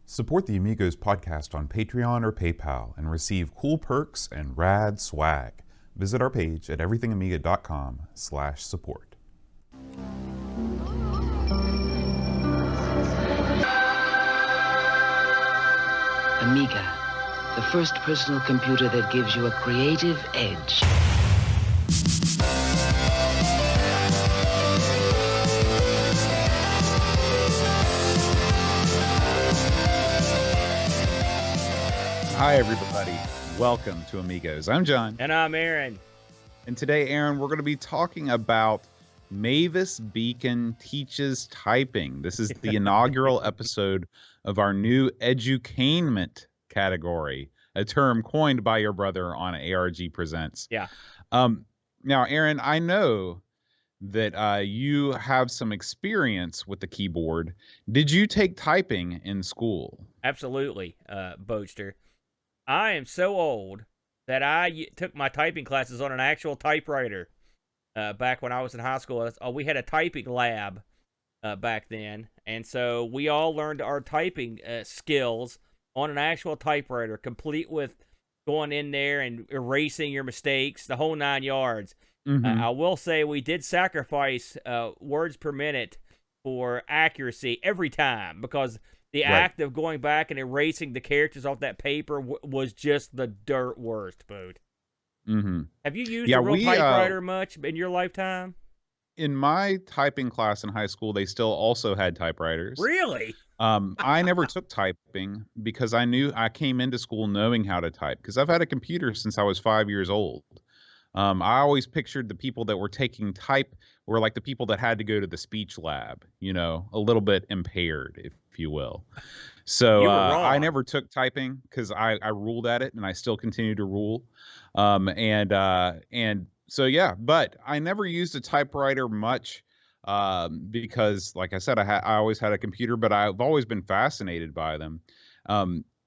Support the Amigos podcast on Patreon or PayPal and receive cool perks and rad swag. Visit our page at everythingamiga.com/support. Amiga, the first personal computer that gives you a creative edge. Hi, everybody. Welcome to Amigos. I'm John. And I'm Aaron. And today, Aaron, we're going to be talking about Mavis Beacon Teaches Typing. This is the inaugural episode of our new edutainment category, a term coined by your brother on ARG Presents. Yeah. Now, Aaron, I know that you have some experience with the keyboard. Did you take typing in school? Absolutely, Boaster. I am so old that I took my typing classes on an actual typewriter back when I was in high school. We had a typing lab back then, and so we all learned our typing skills on an actual typewriter, complete with going in there and erasing your mistakes, the whole 9 yards. Mm-hmm. I will say we did sacrifice words per minute for accuracy every time, because the act of going back and erasing the characters off that paper was just the dirt worst, Boat. Mm-hmm. Have you used a real typewriter much in your lifetime? In my typing class in high school, they still also had typewriters. Really? I never took typing because I came into school knowing how to type, because I've had a computer since I was 5 years old. I always pictured the people that were taking type were like the people that had to go to the speech lab, a little bit impaired, if you will. So I never took typing because I ruled at it, and I still continue to rule. And so, yeah, but I never used a typewriter much because, like I said, I always had a computer, but I've always been fascinated by them.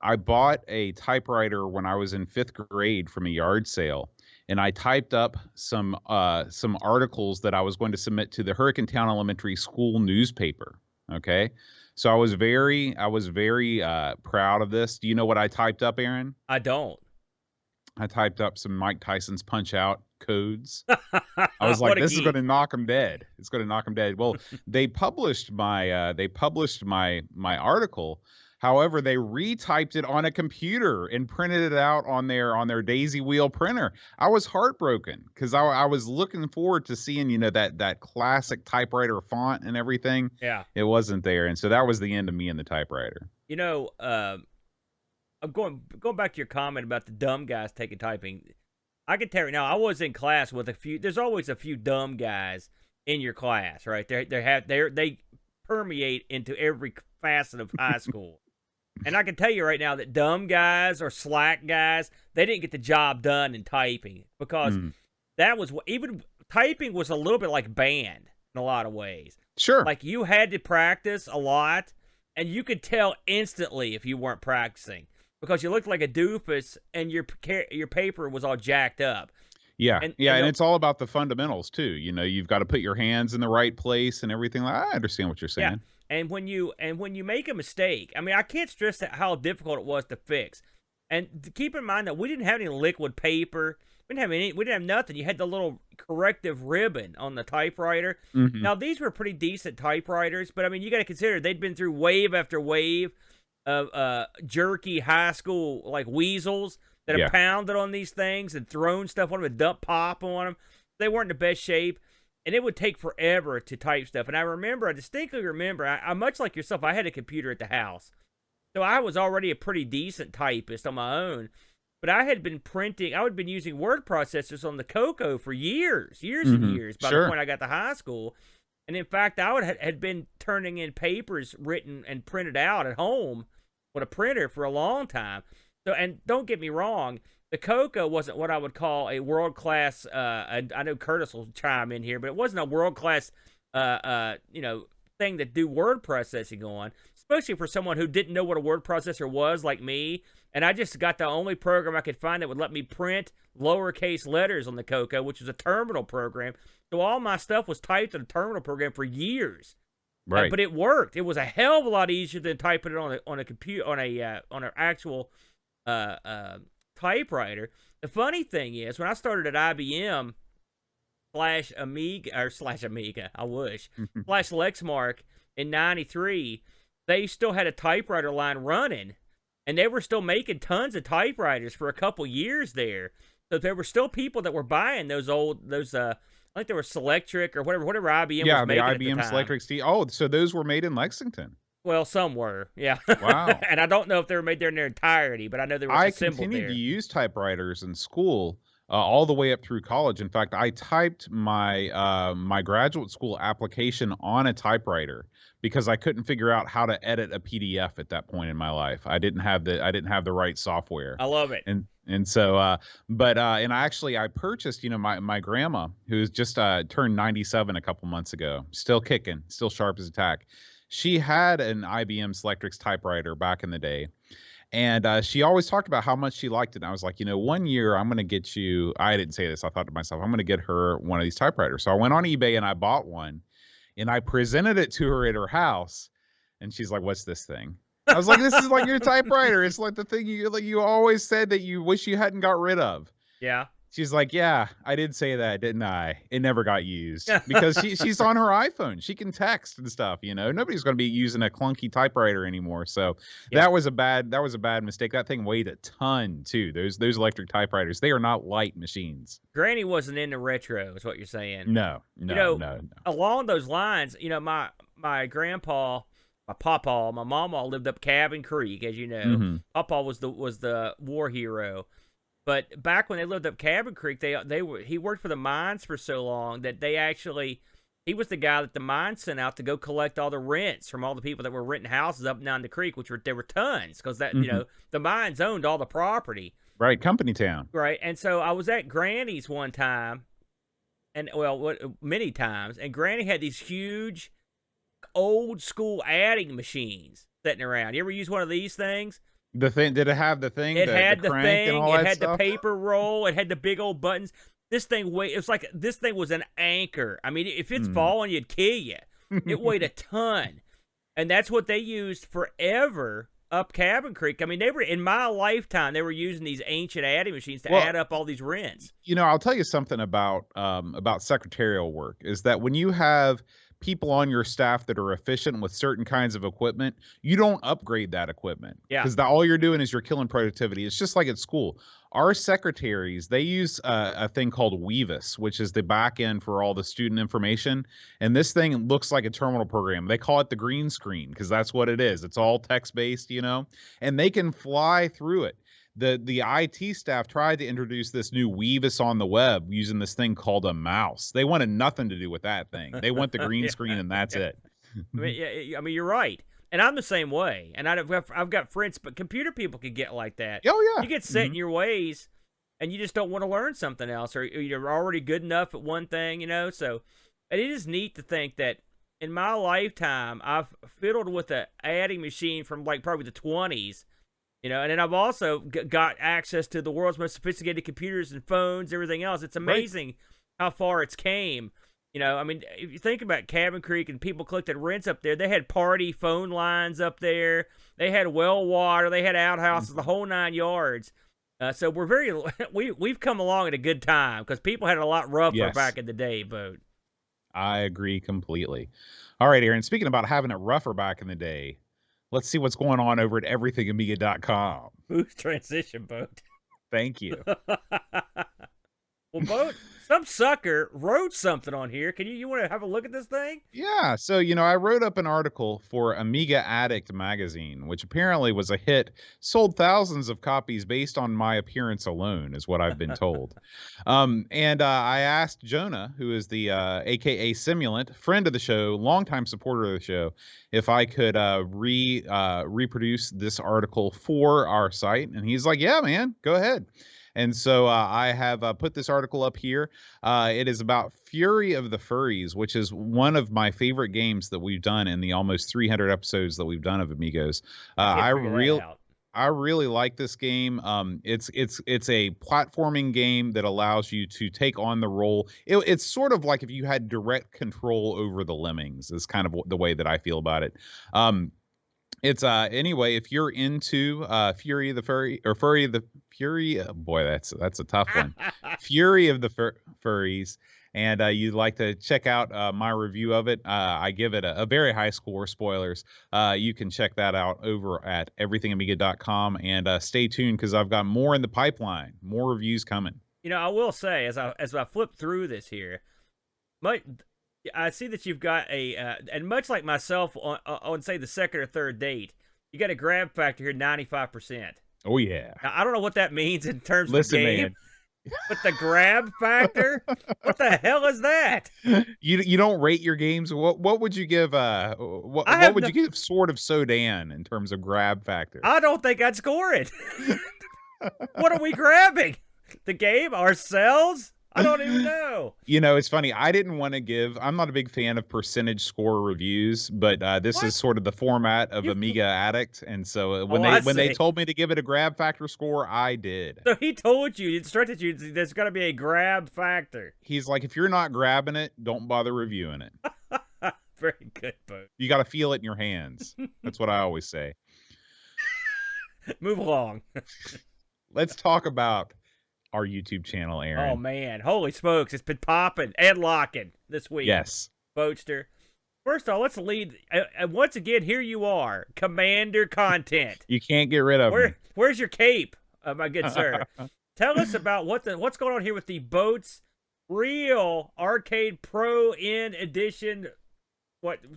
I bought a typewriter when I was in 5th grade from a yard sale. And I typed up some articles that I was going to submit to the Hurricanetown Elementary School newspaper. Okay, so I was very proud of this. Do you know what I typed up, Aaron? I don't. I typed up some Mike Tyson's Punch-Out codes. I was like, this is going to knock him dead. It's going to knock him dead. Well, they published my article. However, they retyped it on a computer and printed it out on their daisy wheel printer. I was heartbroken because I was looking forward to seeing, that classic typewriter font and everything. Yeah. It wasn't there. And so that was the end of me and the typewriter. I'm going back to your comment about the dumb guys taking typing. I can tell you now, I was in class with there's always a few dumb guys in your class, right? They permeate into every facet of high school. And I can tell you right now that dumb guys or slack guys, they didn't get the job done in typing, because that was even typing was a little bit like band in a lot of ways. Sure. Like you had to practice a lot, and you could tell instantly if you weren't practicing, because you looked like a doofus and your paper was all jacked up. Yeah. And it's all about the fundamentals too. You've got to put your hands in the right place and everything. I understand what you're saying. Yeah. And when you make a mistake, I mean, I can't stress how difficult it was to fix. And to keep in mind that we didn't have any liquid paper. We didn't have nothing. You had the little corrective ribbon on the typewriter. Mm-hmm. Now, these were pretty decent typewriters, but I mean, you got to consider they'd been through wave after wave of jerky high school like weasels that have pounded on these things and thrown stuff on them and dumped pop on them. They weren't in the best shape. And it would take forever to type stuff. And I distinctly remember, I much like yourself, I had a computer at the house. So I was already a pretty decent typist on my own. But I had been using word processors on the Coco for years and years by the point I got to high school. And in fact, I had been turning in papers written and printed out at home with a printer for a long time. So, and don't get me wrong, the Coco wasn't what I would call a world-class, I know Curtis will chime in here, but it wasn't a world-class, thing to do word processing on, especially for someone who didn't know what a word processor was like me. And I just got the only program I could find that would let me print lowercase letters on the Coco, which was a terminal program. So all my stuff was typed in a terminal program for years. Right. But it worked. It was a hell of a lot easier than typing it on a computer on an actual typewriter. The funny thing is, when I started at IBM slash Amiga, I wish slash Lexmark in '93, they still had a typewriter line running, and they were still making tons of typewriters for a couple years there. So there were still people that were buying those I think they were Selectric or whatever IBM was making at the IBM time. Selectric. Oh, so those were made in Lexington. Well, some were, yeah. Wow. And I don't know if they were made there in their entirety, but I know they were assembled there. I continued to use typewriters in school all the way up through college. In fact, I typed my my graduate school application on a typewriter because I couldn't figure out how to edit a PDF at that point in my life. I didn't have the right software. I love it. And so and I purchased, my grandma, who's just turned 97 a couple months ago, still kicking, still sharp as a tack. She had an IBM Selectrix typewriter back in the day. And she always talked about how much she liked it. And I was like, one year I'm going to get you, I didn't say this, I thought to myself, I'm going to get her one of these typewriters. So I went on eBay and I bought one and I presented it to her at her house. And she's like, what's this thing? I was like, this is like your typewriter. It's like the thing you always said that you wish you hadn't got rid of. Yeah. She's like, yeah, I did say that, didn't I? It never got used because she's on her iPhone. She can text and stuff, Nobody's going to be using a clunky typewriter anymore. So that was a bad mistake. That thing weighed a ton too. Those electric typewriters, they are not light machines. Granny wasn't into retro, is what you're saying. No. Along those lines, my grandpa, my pawpaw, my mama lived up Cabin Creek, as you know. Mm-hmm. Pawpaw was the war hero. But back when they lived up Cabin Creek, he worked for the mines for so long that he was the guy that the mine sent out to go collect all the rents from all the people that were renting houses up and down the creek, there were tons because the mines owned all the property. Right, company town. Right, and so I was at Granny's one time, many times, and Granny had these huge, old school adding machines sitting around. You ever use one of these things? The thing, did it have the thing? It had the crank thing. And all it that had stuff? the paper roll. It had the big old buttons. This thing was an anchor. I mean, if it's falling, you'd kill you. It weighed a ton, and that's what they used forever up Cabin Creek. I mean, in my lifetime, they were using these ancient adding machines to add up all these rents. I'll tell you something about secretarial work is that when you have people on your staff that are efficient with certain kinds of equipment, you don't upgrade that equipment. Yeah. Because all you're doing is you're killing productivity. It's just like at school. Our secretaries, they use a thing called Weavis, which is the back end for all the student information. And this thing looks like a terminal program. They call it the green screen because that's what it is. It's all text-based, and they can fly through it. The IT staff tried to introduce this new Weavis on the web using this thing called a mouse. They wanted nothing to do with that thing. They want the green screen and that's it. I mean, you're right. And I'm the same way. And I've got friends, but computer people can get like that. Oh, yeah. You get set in your ways, and you just don't want to learn something else, or you're already good enough at one thing, So it is neat to think that in my lifetime, I've fiddled with an adding machine from probably the 20s. And then I've also got access to the world's most sophisticated computers and phones, everything else. It's amazing how far it's came. I mean, if you think about Cabin Creek and people collected rents up there, they had party phone lines up there. They had well water. They had outhouses, the whole 9 yards. So we've come along at a good time because people had a lot rougher back in the day, Boat. I agree completely. All right, Aaron, speaking about having it rougher back in the day, let's see what's going on over at everythingamiga.com. Smooth transition, Boat. Thank you. Well, Boat, some sucker wrote something on here. You want to have a look at this thing? Yeah. So, I wrote up an article for Amiga Addict magazine, which apparently was a hit, sold thousands of copies based on my appearance alone, is what I've been told. I asked Jonah, who is the AKA Simulant, friend of the show, longtime supporter of the show, if I could reproduce this article for our site. And he's like, yeah, man, go ahead. And so I have put this article up here. It is about Fury of the Furries, which is one of my favorite games that we've done in the almost 300 episodes that we've done of Amigos. I really like this game. It's a platforming game that allows you to take on the role. It's sort of like if you had direct control over the lemmings. Is kind of the way that I feel about it. It's anyway, if you're into Fury of the Furry or Furry of the Fury, boy, that's a tough one. Fury of the Furries, and you'd like to check out my review of it, I give it a very high score. Spoilers. You can check that out over at everythingamiga.com, and stay tuned because I've got more in the pipeline, more reviews coming. I will say as I flip through this here, I see that you've got and much like myself on say the second or third date, you got a grab factor here 95%. Oh yeah. Now, I don't know what that means in terms of game, man. But the grab factor, what the hell is that? You don't rate your games. What would you give? What would you give Sword of Sodan in terms of grab factor? I don't think I'd score it. What are we grabbing? The game ourselves? I don't even know. It's funny. I didn't want to give. I'm not a big fan of percentage score reviews, but this is sort of the format of Amiga Addict, and so when they told me to give it a grab factor score, I did. So he told you, he instructed you, there's got to be a grab factor. He's like, if you're not grabbing it, don't bother reviewing it. Very good, Bo. You got to feel it in your hands. That's what I always say. Move along. Let's talk about our YouTube channel, Aaron. Oh man, holy smokes, it's been popping and locking this week. Yes. Boatster. First of all, let's lead. And once again, here you are, Commander content. You can't get rid of me. Where's your cape, my good sir? Tell us about what's going on here with the Boats Real Arcade Pro In Edition,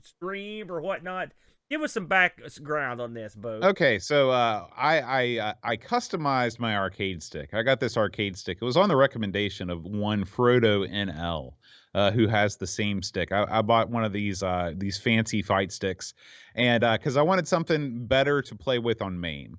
stream or whatnot. Give us some background on this, Bo. Okay, so I customized my arcade stick. I got this arcade stick. It was on the recommendation of one FrodoNL, who has the same stick. I bought one of these fancy fight sticks, and because I wanted something better to play with on main.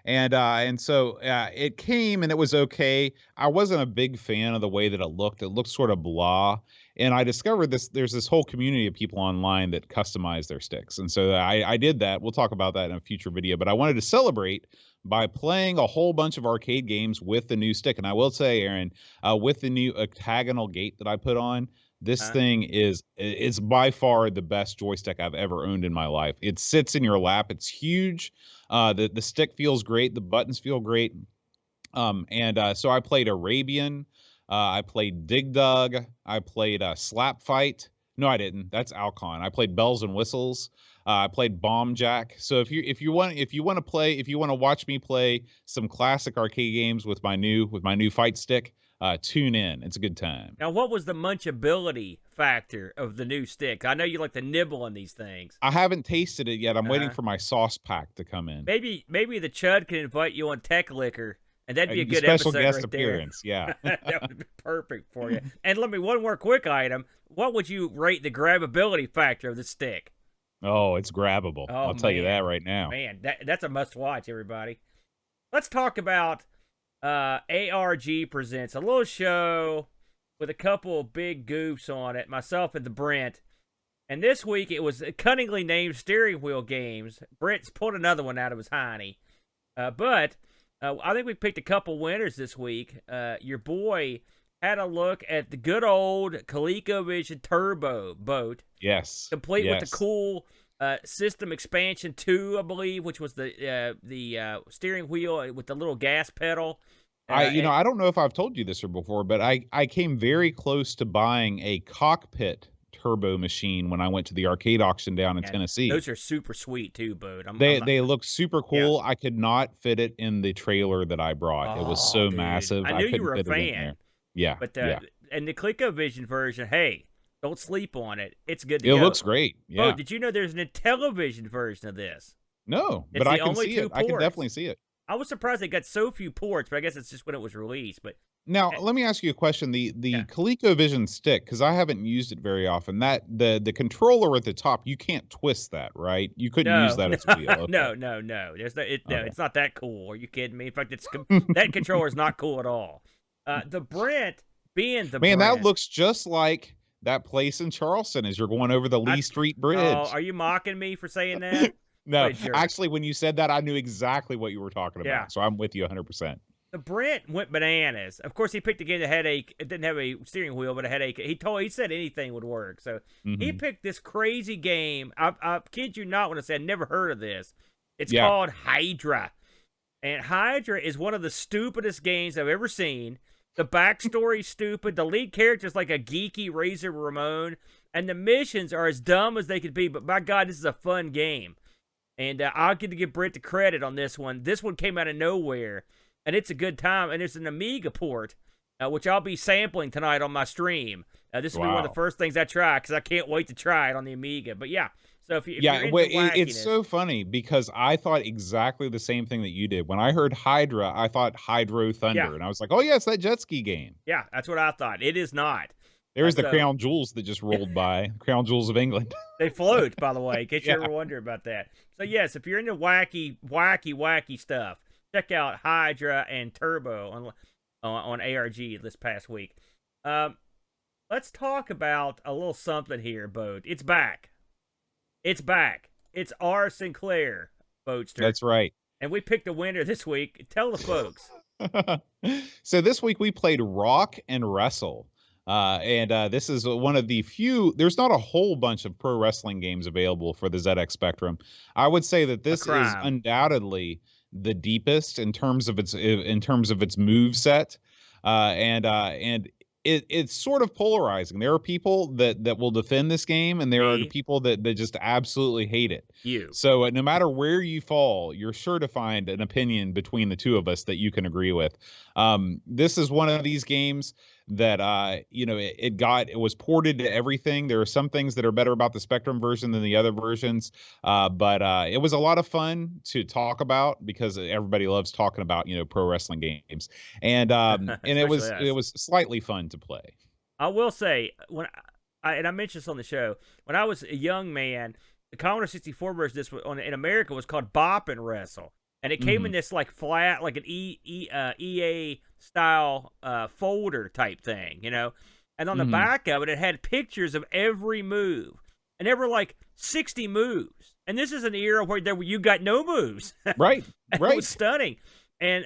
And so it came and it was okay. I wasn't a big fan of the way that it looked. It looked sort of blah. And I discovered there's this whole community of people online that customize their sticks. And so I did that. We'll talk about that in a future video. But I wanted to celebrate by playing a whole bunch of arcade games with the new stick. And I will say, Aaron, with the new octagonal gate that I put on, this thing is by far the best joystick I've ever owned in my life. It sits in your lap. It's huge. The stick feels great. The buttons feel great. So I played Arabian. I played Dig Dug. I played Slap Fight. No, I didn't. That's Alcon. I played Bells and Whistles. I played Bomb Jack. So if you want to watch me play some classic arcade games with my new fight stick, tune in. It's a good time. Now, what was the munchability factor of the new stick? I know you like to nibble on these things. I haven't tasted it yet. I'm waiting for my sauce pack to come in. Maybe the Chud can invite you on Tech Liquor. And that'd be a good special episode guest right appearance, there. Yeah. That would be perfect for you. And let me one more quick item. What would you rate the grabbability factor of the stick? Oh, it's grabbable. I'll tell you that right now. Man, that's a must-watch, everybody. Let's talk about ARG Presents, a little show with a couple of big goofs on it, myself and the Brent. And this week, it was cunningly named Steering Wheel Games. Brent's pulled another one out of his hiney. But I think we picked a couple winners this week. Your boy had a look at the good old ColecoVision Turbo boat. Yes. Complete with the cool System Expansion 2, I believe, which was the steering wheel with the little gas pedal. I don't know if I've told you this before, but I came very close to buying a cockpit turbo machine when I went to the arcade auction down in Tennessee. Those are super sweet too, Bud. They look super cool. Yeah. I could not fit it in the trailer that I brought. It was so massive. I knew you were a fan. Yeah. But and the ColecoVision version, hey, don't sleep on it. It's good to go. It looks great. Yeah. Oh, did you know there's an Intellivision version of this? No, but I can see it. I can definitely see it. I was surprised they got so few ports, but I guess it's just when it was released. But now, let me ask you a question. The ColecoVision stick, because I haven't used it very often, that the controller at the top, you can't twist that, right? You couldn't use that as a wheel. Okay. No. There's it's not that cool. Are you kidding me? In fact, that controller is not cool at all. The Brent being the man, that looks just like that place in Charleston as you're going over the Lee Street Bridge. Oh, are you mocking me for saying that? No, What a jerk. actually, when you said that, I knew exactly what you were talking about. Yeah. So I'm with you 100%. The Brent went bananas. Of course, he picked a game that had it didn't have a steering wheel, but a headache. He said anything would work. So he Mhm. picked this crazy game. I kid you not when I said I'd never heard of this. It's Yeah. called Hydra. And Hydra is one of the stupidest games I've ever seen. The backstory's stupid. The lead character's like a geeky Razor Ramon. And the missions are as dumb as they could be. But by God, this is a fun game. And I'll get to give Brent the credit on this one. This one came out of nowhere. And it's a good time. And it's an Amiga port, which I'll be sampling tonight on my stream. This will be one of the first things I try because I can't wait to try it on the Amiga. But yeah, so if you're into it's so funny because I thought exactly the same thing that you did. When I heard Hydra, I thought Hydro Thunder. Yeah. And I was like, oh, yeah, it's that jet ski game. Yeah, that's what I thought. It is not. There's the Crown Jewels that just rolled by. Crown Jewels of England. They float, by the way, in case you ever wonder about that. So, yes, if you're into wacky stuff, check out Hydra and Turbo on ARG this past week. Let's talk about a little something here, Boat. It's back. It's back. It's R. Sinclair, Boatster. That's right. And we picked a winner this week. Tell the folks. So this week we played Rock and Wrestle. This is one of the few, there's not a whole bunch of pro wrestling games available for the ZX Spectrum. I would say that this is undoubtedly the deepest in terms of its move set. It's sort of polarizing. There are people that will defend this game, and there are people that just absolutely hate it. So no matter where you fall, you're sure to find an opinion between the two of us that you can agree with. This is one of these games that it was ported to everything. There are some things that are better about the Spectrum version than the other versions, but it was a lot of fun to talk about because everybody loves talking about pro wrestling games, and it was slightly fun to play. I will say I mentioned this on the show, when I was a young man, the Commodore 64 version of this in America was called Bop and Wrestle. And it came in this like flat, like an EA style folder type thing, And on the back of it, it had pictures of every move, and there were like 60 moves. And this is an era where you got no moves, right? It was stunning. And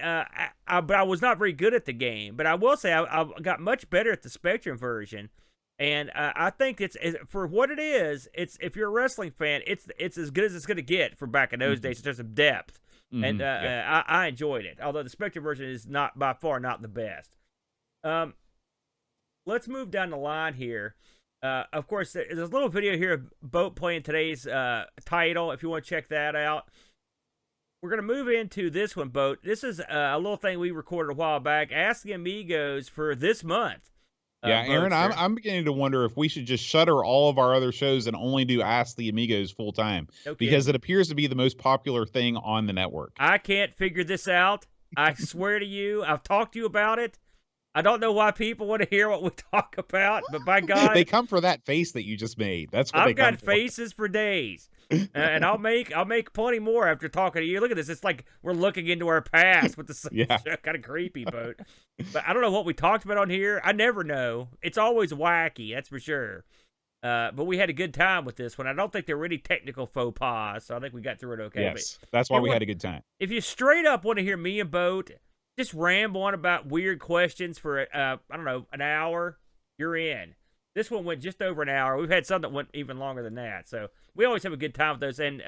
but I was not very good at the game. But I will say I got much better at the Spectrum version. And I think it's for what it is. It's if you're a wrestling fan, it's as good as it's going to get for back in those days in terms of depth. And I enjoyed it, although the Spectrum version is not by far not the best. Let's move down the line here. Of course, there's a little video here of Boat playing today's title, if you want to check that out. We're going to move into this one, Boat. This is a little thing we recorded a while back. Ask the Amigos for this month. Yeah, Aaron, I'm beginning to wonder if we should just shutter all of our other shows and only do Ask the Amigos full time, because it appears to be the most popular thing on the network. I can't figure this out. I swear to you, I've talked to you about it. I don't know why people want to hear what we talk about, but by God, they come for that face that you just made. That's what I've got faces for days, and I'll make plenty more after talking to you. Look at this; it's like we're looking into our past with the kind of creepy, Boat. But I don't know what we talked about on here. I never know. It's always wacky, that's for sure. But we had a good time with this one. I don't think there were any technical faux pas, so I think we got through it okay. Yes, that's why we had a good time. If you straight up want to hear me and Boat just ramble on about weird questions for, I don't know, an hour, you're in. This one went just over an hour. We've had some that went even longer than that. So we always have a good time with those. And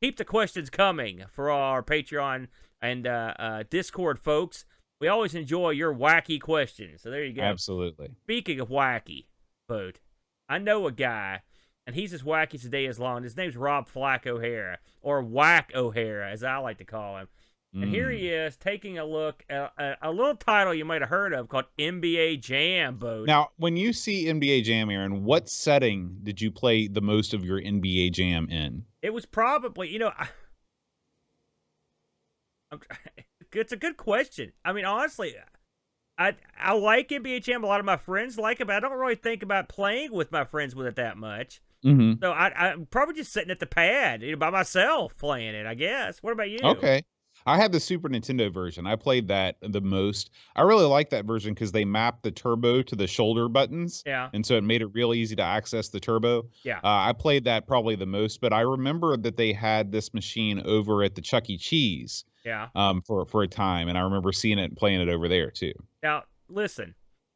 keep the questions coming for our Patreon and Discord folks. We always enjoy your wacky questions. So there you go. Absolutely. Speaking of wacky, Boat, I know a guy, and he's as wacky as the day is long. His name's Rob Flack O'Hara, or Whack O'Hara, as I like to call him. And here he is taking a look at a little title you might have heard of called NBA Jam, Boat. Now, when you see NBA Jam, Aaron, what setting did you play the most of your NBA Jam in? It was probably, it's a good question. I mean, honestly, I like NBA Jam. A lot of my friends like it, but I don't really think about playing with my friends with it that much. Mm-hmm. So I'm probably just sitting at the pad by myself playing it, I guess. What about you? Okay. I had the Super Nintendo version. I played that the most. I really like that version because they mapped the turbo to the shoulder buttons, Yeah, and so it made it real easy to access the turbo. yeah, I played that probably the most, but I remember that they had this machine over at the Chuck E. Cheese yeah. for a time, and I remember seeing it and playing it over there too. Now, listen,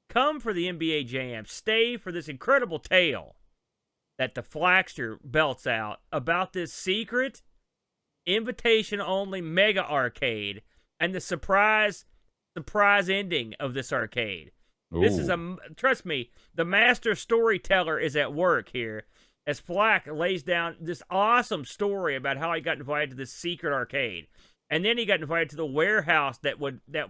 come for the NBA Jam, stay for this incredible tale that the Flaxter belts out about this secret, invitation-only mega arcade and the surprise ending of this arcade. This is trust me, the master storyteller is at work here as Flack lays down this awesome story about how he got invited to this secret arcade. And then he got invited to the warehouse that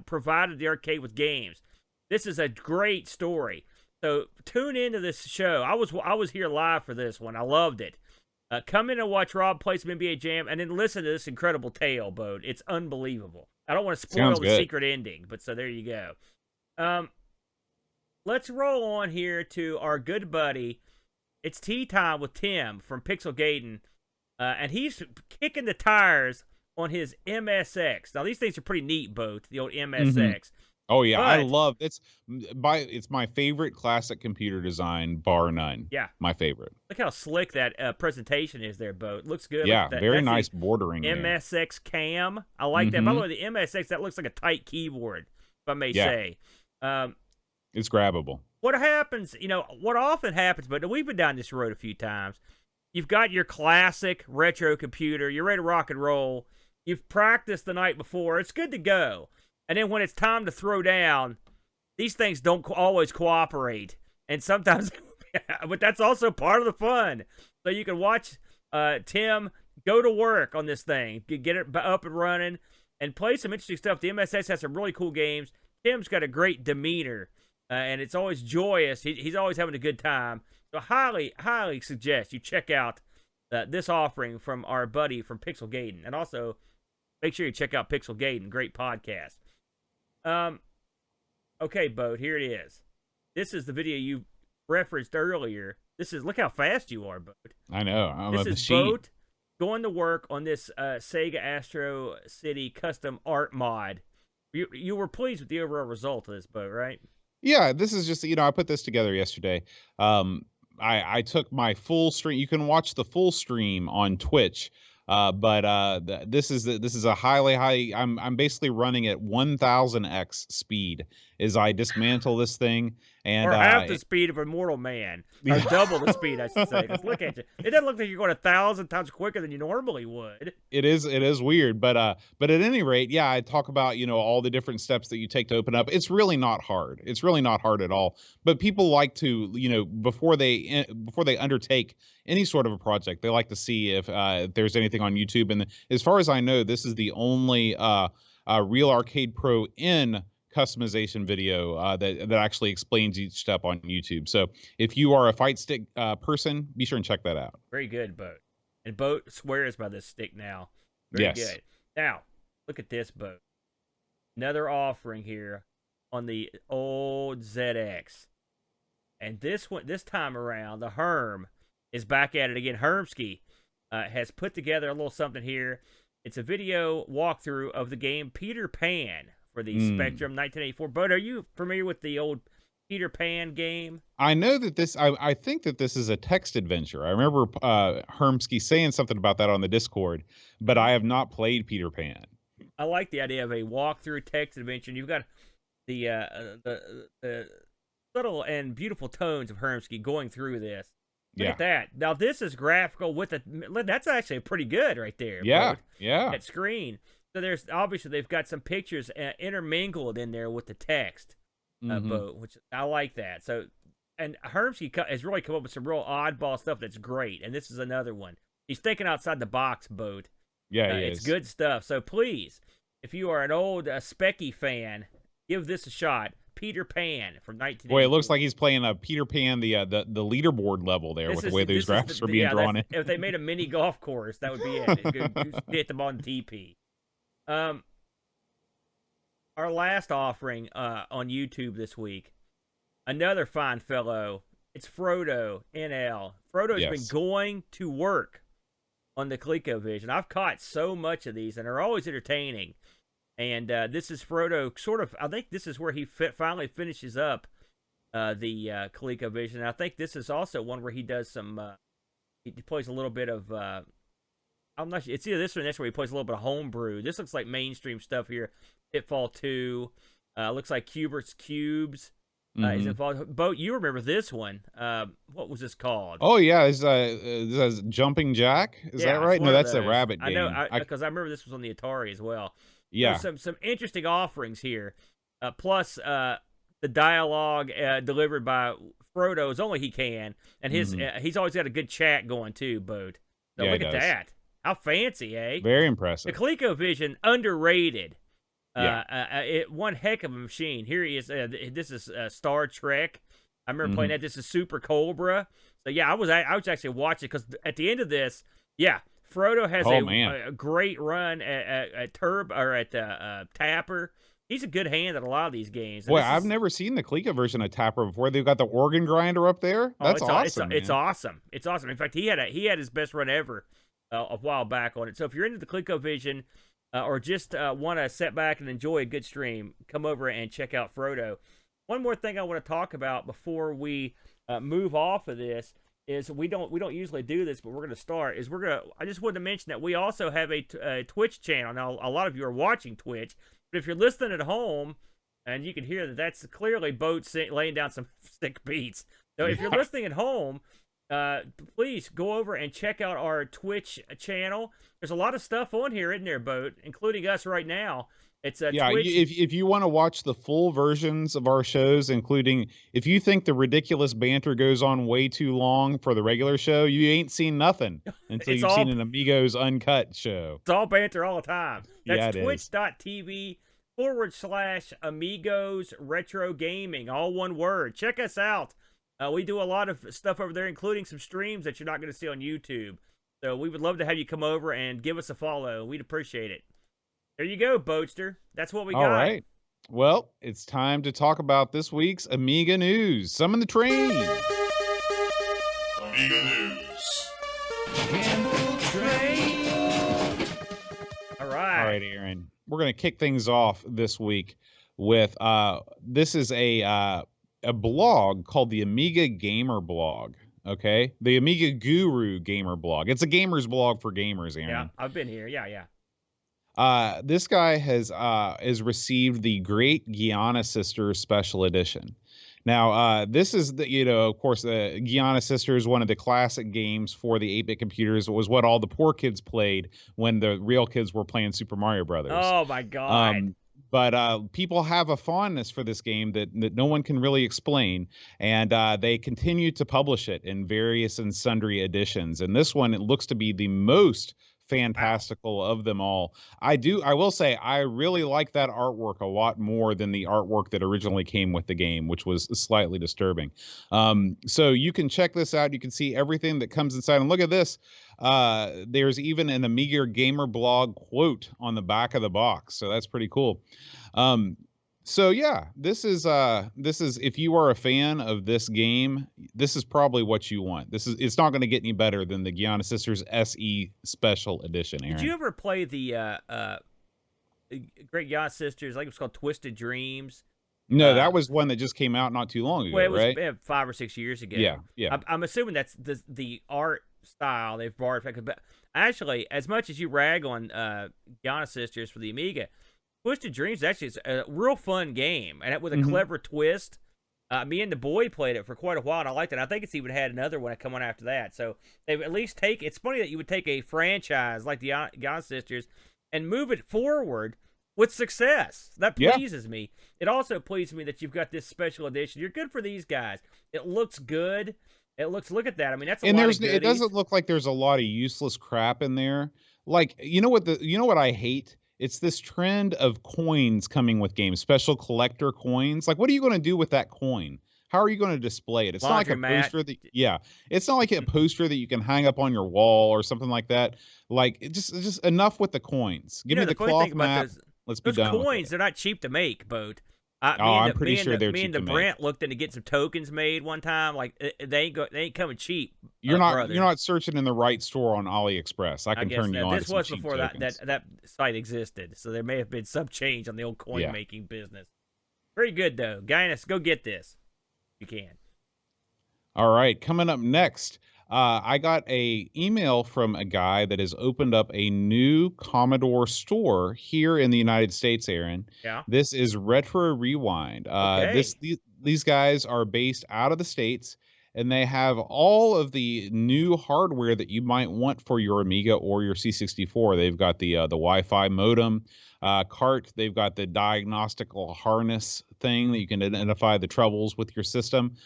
provided the arcade with games. This is a great story. So tune into this show. I was here live for this one. I loved it. Come in and watch Rob play some NBA Jam, and then listen to this incredible tale, Bode. It's unbelievable. I don't want to spoil the secret ending, but so there you go. Let's roll on here to our good buddy. It's tea time with Tim from Pixel Gaiden, and he's kicking the tires on his MSX. Now these things are pretty neat, both the old MSX. Mm-hmm. Oh yeah, but I love it's my favorite classic computer design, bar none. Yeah, my favorite. Look how slick that presentation is there, Bo. It looks good. Yeah, very That's nice bordering. MSX cam. I like that. By the way, the MSX, that looks like a tight keyboard, if I may say. It's grabbable. What happens? What often happens, but we've been down this road a few times. You've got your classic retro computer. You're ready to rock and roll. You've practiced the night before. It's good to go. And then when it's time to throw down, these things don't always cooperate. And sometimes, but that's also part of the fun. So you can watch Tim go to work on this thing, get it up and running, and play some interesting stuff. The MSX has some really cool games. Tim's got a great demeanor, and it's always joyous. He's always having a good time. So highly, highly suggest you check out this offering from our buddy from Pixel Gaiden. And also, make sure you check out Pixel Gaiden. Great podcast. Okay, Boat, here it is. This is the video you referenced earlier. Look how fast you are, Boat. I know. I'm this a is machine. Boat going to work on this Sega Astro City custom art mod. You were pleased with the overall result of this, Boat, right? Yeah, this is just, I put this together yesterday. I took my full stream. You can watch the full stream on Twitch. But this is a highly I'm basically running at 1000x speed as I dismantle this thing, and or half the speed of a mortal man, or double the speed, I should say. Because look at you, it doesn't look like you're going 1,000 times quicker than you normally would. It is weird, but at any rate, yeah, I talk about all the different steps that you take to open up. It's really not hard. It's really not hard at all. But people like to before they undertake any sort of a project, they like to see if there's anything on YouTube. And as far as I know, this is the only Real Arcade Pro in customization video that actually explains each step on YouTube. So if you are a fight stick person, be sure and check that out. Very good, Boat. And Boat swears by this stick now. Very good. Now, look at this, Boat. Another offering here on the old ZX. And this time around, the Herm is back at it again. Hermsky has put together a little something here. It's a video walkthrough of the game Peter Pan for the Spectrum 1984. Bud, are you familiar with the old Peter Pan game? I know that I think that this is a text adventure. I remember Hermsky saying something about that on the Discord, but I have not played Peter Pan. I like the idea of a walkthrough text adventure. You've got the subtle and beautiful tones of Hermsky going through this. Look at that. Now, this is graphical with that's actually pretty good right there. Yeah, Bud, yeah. That screen. So there's obviously they've got some pictures intermingled in there with the text, Boat, which I like that. So, and Hermsky has really come up with some real oddball stuff that's great. And this is another one. He's thinking outside the box, Boat. Yeah, it's good stuff. So please, if you are an old Specky fan, give this a shot. Peter Pan from 1980. Boy, it looks like he's playing a Peter Pan, the leaderboard level there with the way those graphics are being drawn in. If they made a mini golf course, that would be it. Hit them on TP. Our last offering on YouTube this week, another fine fellow. It's FrodoNL. Frodo's been going to work on the ColecoVision. I've caught so much of these, and they're always entertaining. And this is Frodo, sort of. I think this is where he finally finishes up the ColecoVision. And I think this is also one where he does some. He plays a little bit of. I'm not sure. It's either this or next where he plays a little bit of homebrew. This looks like mainstream stuff here. Pitfall 2. Looks like Cubert's Cubes. Is involved. Bo, you remember this one? What was this called? Oh yeah, is Jumping Jack? Is that right? No, that's the rabbit game. I know, because I remember this was on the Atari as well. Yeah, there's some interesting offerings here. Plus, the dialogue delivered by Frodo as only he can, and his he's always got a good chat going too. Bo, so yeah, look at that. How fancy, eh? Very impressive. The ColecoVision, underrated. Yeah. One heck of a machine. Here he is. This is Star Trek. I remember playing that. This is Super Cobra. So yeah, I was actually watching because at the end of this, yeah, Frodo has a great run at Tapper. He's a good hand at a lot of these games. Boy, I've never seen the ColecoVision of Tapper before. They've got the organ grinder up there. That's awesome. It's awesome. It's awesome. In fact, he had his best run ever a while back on it. So if you're into the ColecoVision. Or just want to sit back and enjoy a good stream, come over and check out Frodo. One more thing I want to talk about before we move off of this is we don't usually do this, but we're going to start. I just wanted to mention that we also have a Twitch channel. Now, a lot of you are watching Twitch, but if you're listening at home, and you can hear that's clearly Boat laying down some sick beats. So if you're listening at home, please go over and check out our Twitch channel. There's a lot of stuff on here, isn't there, Boat? Including us right now. It's Twitch. If you want to watch the full versions of our shows, including if you think the ridiculous banter goes on way too long for the regular show, you ain't seen nothing until you've seen an Amigos uncut show. It's all banter all the time. That's yeah, twitch.tv/Amigos Retro Gaming, all one word. Check us out. We do a lot of stuff over there, including some streams that you're not going to see on YouTube. So we would love to have you come over and give us a follow. We'd appreciate it. There you go, Boatster. That's what we got. All right. Well, it's time to talk about this week's Amiga news. Summon the train. Amiga news. Gamble train. All right, Aaron. We're going to kick things off this week with this is a blog called the Amiga Gamer Blog. Okay, the Amiga Guru Gamer Blog. It's a gamer's blog for gamers, Aaron. Yeah, I've been here. Yeah. This guy has received the Great Guiana Sisters Special Edition. Now, this is of course, the Guiana Sisters, one of the classic games for the 8-bit computers. It was what all the poor kids played when the real kids were playing Super Mario Brothers. Oh my God. But people have a fondness for this game that no one can really explain, and they continue to publish it in various and sundry editions. And this one, it looks to be the most fantastical of them all. I will say I really like that artwork a lot more than the artwork that originally came with the game, which was slightly disturbing. So you can check this out. You can see everything that comes inside. And look at this. There's even an Amiga Gamer Blog quote on the back of the box. So that's pretty cool. So yeah, this is if you are a fan of this game, this is probably what you want. It's not going to get any better than the Guiana Sisters SE Special Edition, Aaron. Did you ever play the Great Guiana Sisters? I think it was called Twisted Dreams. No, that was one that just came out not too long ago, well, it was right? 5 or 6 years ago. Yeah. I'm assuming that's the art style they've borrowed. But actually, as much as you rag on Guiana Sisters for the Amiga, Twisted Dreams actually is a real fun game, and with a clever twist. Me and the boy played it for quite a while, and I liked it. I think it's even had another one come on after that. So they've at least it's funny that you would take a franchise like the Guiana Sisters and move it forward with success. That pleases me. It also pleases me that you've got this special edition. You're good for these guys. It looks good. Look at that. I mean, that's a lot of goodies. It doesn't look like there's a lot of useless crap in there. Like, you know what I hate? It's this trend of coins coming with games, special collector coins. Like, what are you going to do with that coin? How are you going to display it? It's not like a poster it's not like a poster that you can hang up on your wall or something like that. Like, just enough with the coins. Give me the cloth map. Let's be done. Those coins, they're not cheap to make, Boat. Oh, I'm pretty sure they're Me cheap and the to make. Brent looked into get some tokens made one time. Like they ain't coming cheap. You're not brother. you're not searching in the right store on AliExpress. I I can guess turn you on to this some was cheap before tokens. that site existed, so there may have been some change on the old coin Yeah. making business. Very good though, Guinness. Go get this. You can. All right, coming up next, I got a email from a guy that has opened up a new Commodore store here in the United States, Aaron. Yeah. This is Retro Rewind. Okay. These guys are based out of the States, and they have all of the new hardware that you might want for your Amiga or your C64. They've got the Wi-Fi modem cart. They've got the diagnostical harness thing that you can identify the troubles with your system.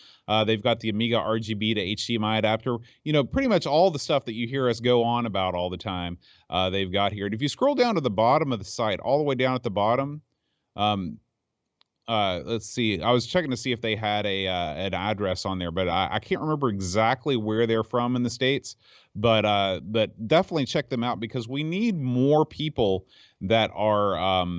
They've got the Amiga RGB to HDMI adapter. You know, pretty much all the stuff that you hear us go on about all the time, they've got here. And if you scroll down to the bottom of the site, all the way down at the bottom, um, let's see. I was checking to see if they had an address on there, but I can't remember exactly where they're from in the States. But definitely check them out because we need more people that are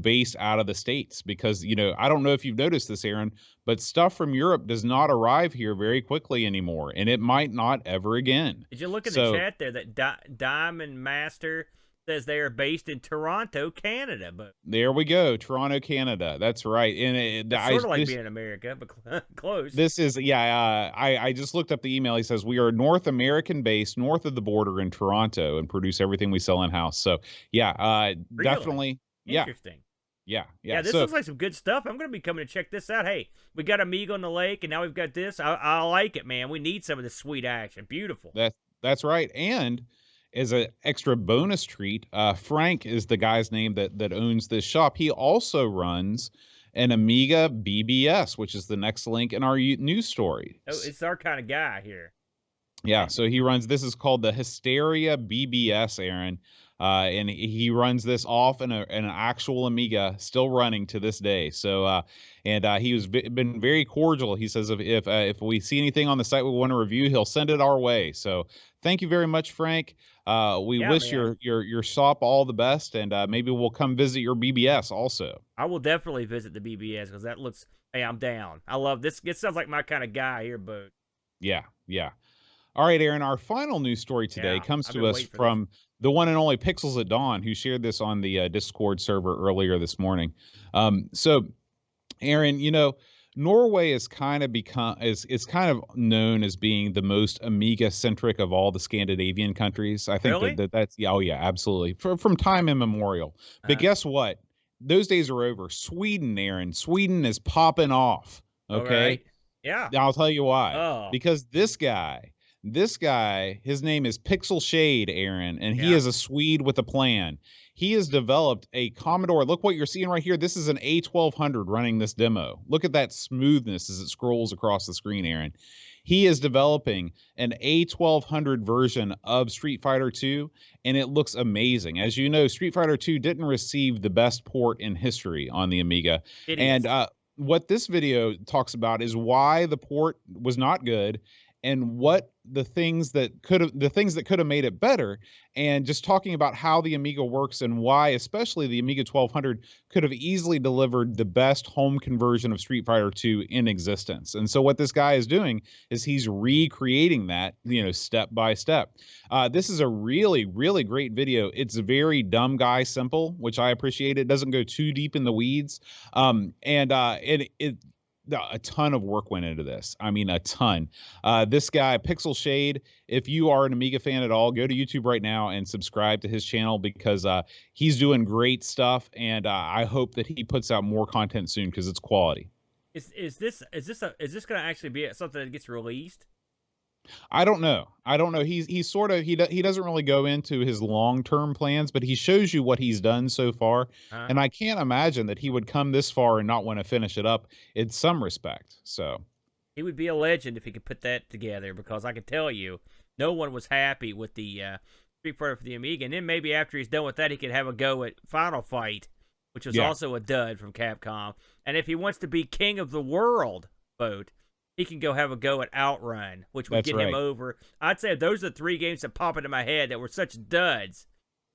based out of the States, because I don't know if you've noticed this, Aaron, but stuff from Europe does not arrive here very quickly anymore, and it might not ever again. Did you look in So the chat there that Diamond Master says they are based in Toronto, Canada, but there we go, Toronto, Canada. That's right. And it's sort of like being in America, but close. this is I just looked up the email. He says we are North American based, north of the border in Toronto, and produce everything we sell in house. So yeah, Really? definitely. Yeah. Interesting. Yeah. Yeah, this looks like some good stuff. I'm going to be coming to check this out. Hey, we got Amiga on the lake, and now we've got this. I like it, man. We need some of this sweet action. Beautiful. That's right. And as an extra bonus treat, Frank is the guy's name that owns this shop. He also runs an Amiga BBS, which is the next link in our news story. Oh, it's our kind of guy here. Yeah, so he runs, this is called the Hysteria BBS, Aaron. And he runs this off in an actual Amiga, still running to this day. So, he was been very cordial. He says if we see anything on the site we want to review, he'll send it our way. So, thank you very much, Frank. We wish your shop all the best, and maybe we'll come visit your BBS also. I will definitely visit the BBS because that looks. Hey, I'm down. I love this. It sounds like my kind of guy here, but yeah. All right, Aaron, our final news story today comes to us from the one and only Pixels at Dawn, who shared this on the Discord server earlier this morning. So, Aaron, Norway is kind of kind of known as being the most Amiga centric of all the Scandinavian countries. I think that's absolutely from time immemorial. But guess what? Those days are over. Sweden, Aaron. Sweden is popping off. Okay. Right. Yeah. I'll tell you why. Oh. Because this guy, his name is Pixel Shade, Aaron, and he is a Swede with a plan. He has developed a Commodore. Look what you're seeing right here. This is an A1200 running this demo. Look at that smoothness as it scrolls across the screen, Aaron. He is developing an A1200 version of Street Fighter II, and it looks amazing. As you know, Street Fighter II didn't receive the best port in history on the Amiga. What this video talks about is why the port was not good, and what the things that could have made it better, and just talking about how the Amiga works and why especially the Amiga 1200 could have easily delivered the best home conversion of Street Fighter II in existence. And so what this guy is doing is he's recreating that, step by step. This is a really, really great video. It's very dumb guy simple, which I appreciate. It doesn't go too deep in the weeds. A ton of work went into this. I mean, a ton. This guy, Pixel Shade, if you are an Amiga fan at all, go to YouTube right now and subscribe to his channel, because he's doing great stuff, and I hope that he puts out more content soon because it's quality. Is this going to actually be something that gets released? I don't know. He's sort of, he doesn't really go into his long-term plans, but he shows you what he's done so far. And I can't imagine that he would come this far and not want to finish it up in some respect. So he would be a legend if he could put that together, because I can tell you, no one was happy with the Street Fighter for the Amiga. And then maybe after he's done with that, he could have a go at Final Fight, which was also a dud from Capcom. And if he wants to be king of the world, he can go have a go at Outrun, which would get him over. I'd say those are the three games that pop into my head that were such duds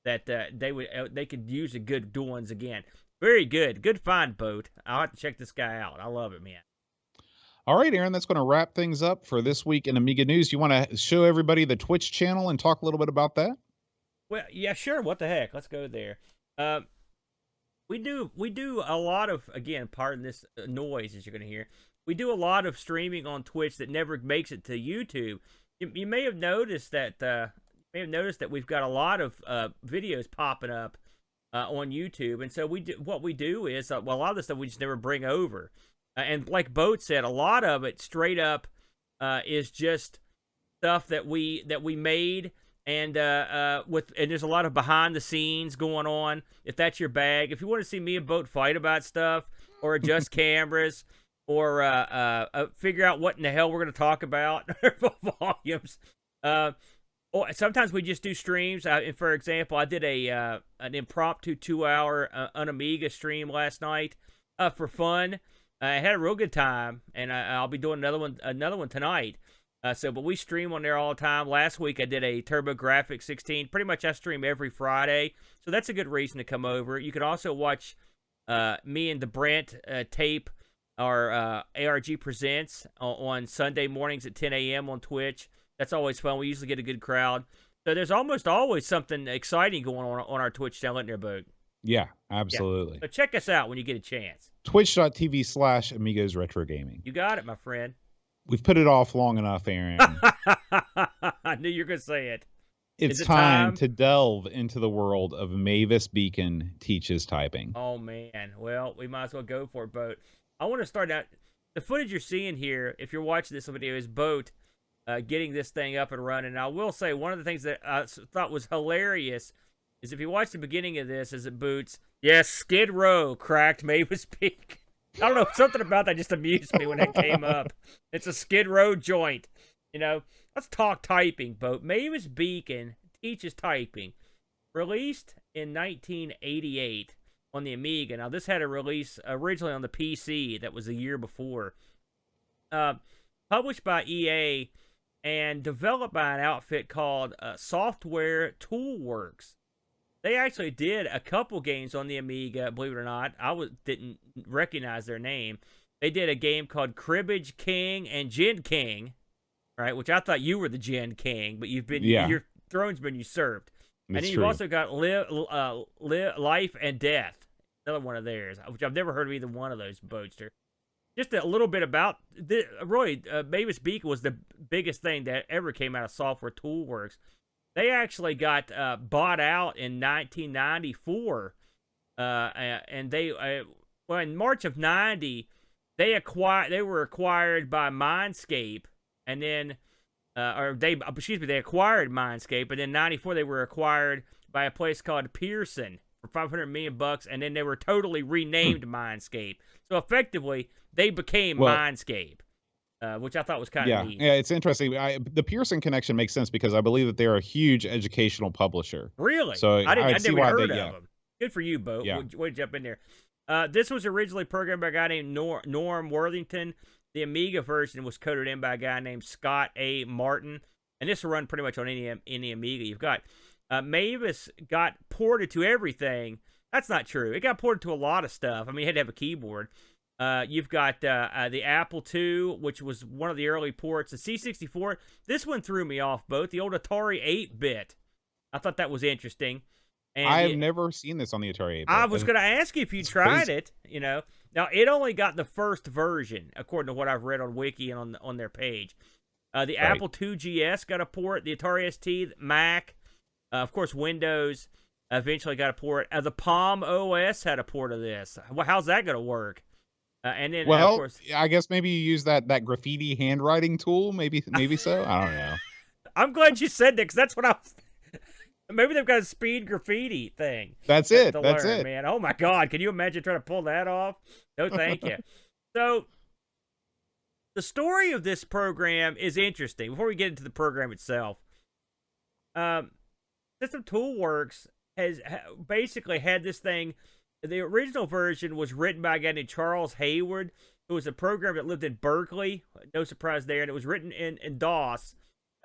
that they could use the good ones again. Very good. Good find, Boat. I'll have to check this guy out. I love it, man. All right, Aaron, that's going to wrap things up for this week in Amiga News. You want to show everybody the Twitch channel and talk a little bit about that? Well, yeah, sure. What the heck? Let's go there. We do a lot of, again, pardon this noise as you're going to hear. We do a lot of streaming on Twitch that never makes it to YouTube. You may have noticed that we've got a lot of videos popping up on YouTube, and so what we do is a lot of the stuff we just never bring over. And like Boat said, a lot of it straight up is just stuff that we made, and there's a lot of behind the scenes going on. If that's your bag, if you want to see me and Boat fight about stuff, or adjust cameras, or figure out what in the hell we're going to talk about, volumes. Or sometimes we just do streams. For example, I did an impromptu 2-hour an Amiga stream last night for fun. I had a real good time, and I'll be doing another one tonight. But we stream on there all the time. Last week I did a TurboGrafx 16. Pretty much I stream every Friday, so that's a good reason to come over. You can also watch me and the Brent tape our ARG Presents on Sunday mornings at 10 a.m. on Twitch. That's always fun. We usually get a good crowd. So there's almost always something exciting going on our Twitch channel, isn't there, Boog? Yeah, absolutely. Yeah. So check us out when you get a chance. Twitch.tv/Amigos Retro Gaming. You got it, my friend. We've put it off long enough, Aaron. I knew you were going to say it. It's time to delve into the world of Mavis Beacon Teaches Typing. Oh, man. Well, we might as well go for it, Boat. I want to start out. The footage you're seeing here, if you're watching this video, is Boat getting this thing up and running. And I will say, one of the things that I thought was hilarious is if you watch the beginning of this as it boots, yes, Skid Row cracked Mavis Beacon. I don't know, something about that just amused me when it came up. It's a Skid Row joint. You know, let's talk typing, Boat. Mavis Beacon Teaches Typing. Released in 1988 on the Amiga. Now, this had a release originally on the PC. That was a year before. Published by EA and developed by an outfit called Software Toolworks. They actually did a couple games on the Amiga, believe it or not. Didn't recognize their name. They did a game called Cribbage King and Gin King, right? Which I thought you were the Gin King, but your throne's been usurped. And then you've also got Life and Death, another one of theirs, which I've never heard of either one of those, Boatster. Just a little bit about Mavis Beacon was the biggest thing that ever came out of Software Toolworks. They actually got bought out in 1994, and in March of '90, they were acquired by Mindscape, and then they acquired Mindscape, and then '94 they were acquired by a place called Pearson for $500 million, and then they were totally renamed Mindscape. So effectively, they became Mindscape. Which I thought was kind of neat. Yeah, it's interesting. The Pearson connection makes sense because I believe that they're a huge educational publisher. Really? So I never heard of them. Good for you, Bo. Yeah. Way to jump in there. This was originally programmed by a guy named Norm Worthington. The Amiga version was coded in by a guy named Scott A. Martin. And this will run pretty much on any Amiga you've got. Mavis got ported to everything. That's not true. It got ported to a lot of stuff. I mean, you had to have a keyboard. You've got the Apple II, which was one of the early ports. The C64, this one threw me off, both. The old Atari 8-bit. I thought that was interesting. And I have never seen this on the Atari 8-bit. I was going to ask you if you tried it, you know. Now, it only got the first version, according to what I've read on Wiki and on their page. The Apple II GS got a port. The Atari ST, Mac, of course, Windows eventually got a port. The Palm OS had a port of this. Well, how's that going to work? And then, of course, I guess maybe you use that graffiti handwriting tool. Maybe so. I don't know. I'm glad you said that because that's what I was. Maybe they've got a speed graffiti thing. That's it. That's it, man. Oh my God, can you imagine trying to pull that off? No, thank you. So, the story of this program is interesting. Before we get into the program itself, System Toolworks has basically had this thing. The original version was written by a guy named Charles Hayward, who was a programmer that lived in Berkeley. No surprise there. And it was written in DOS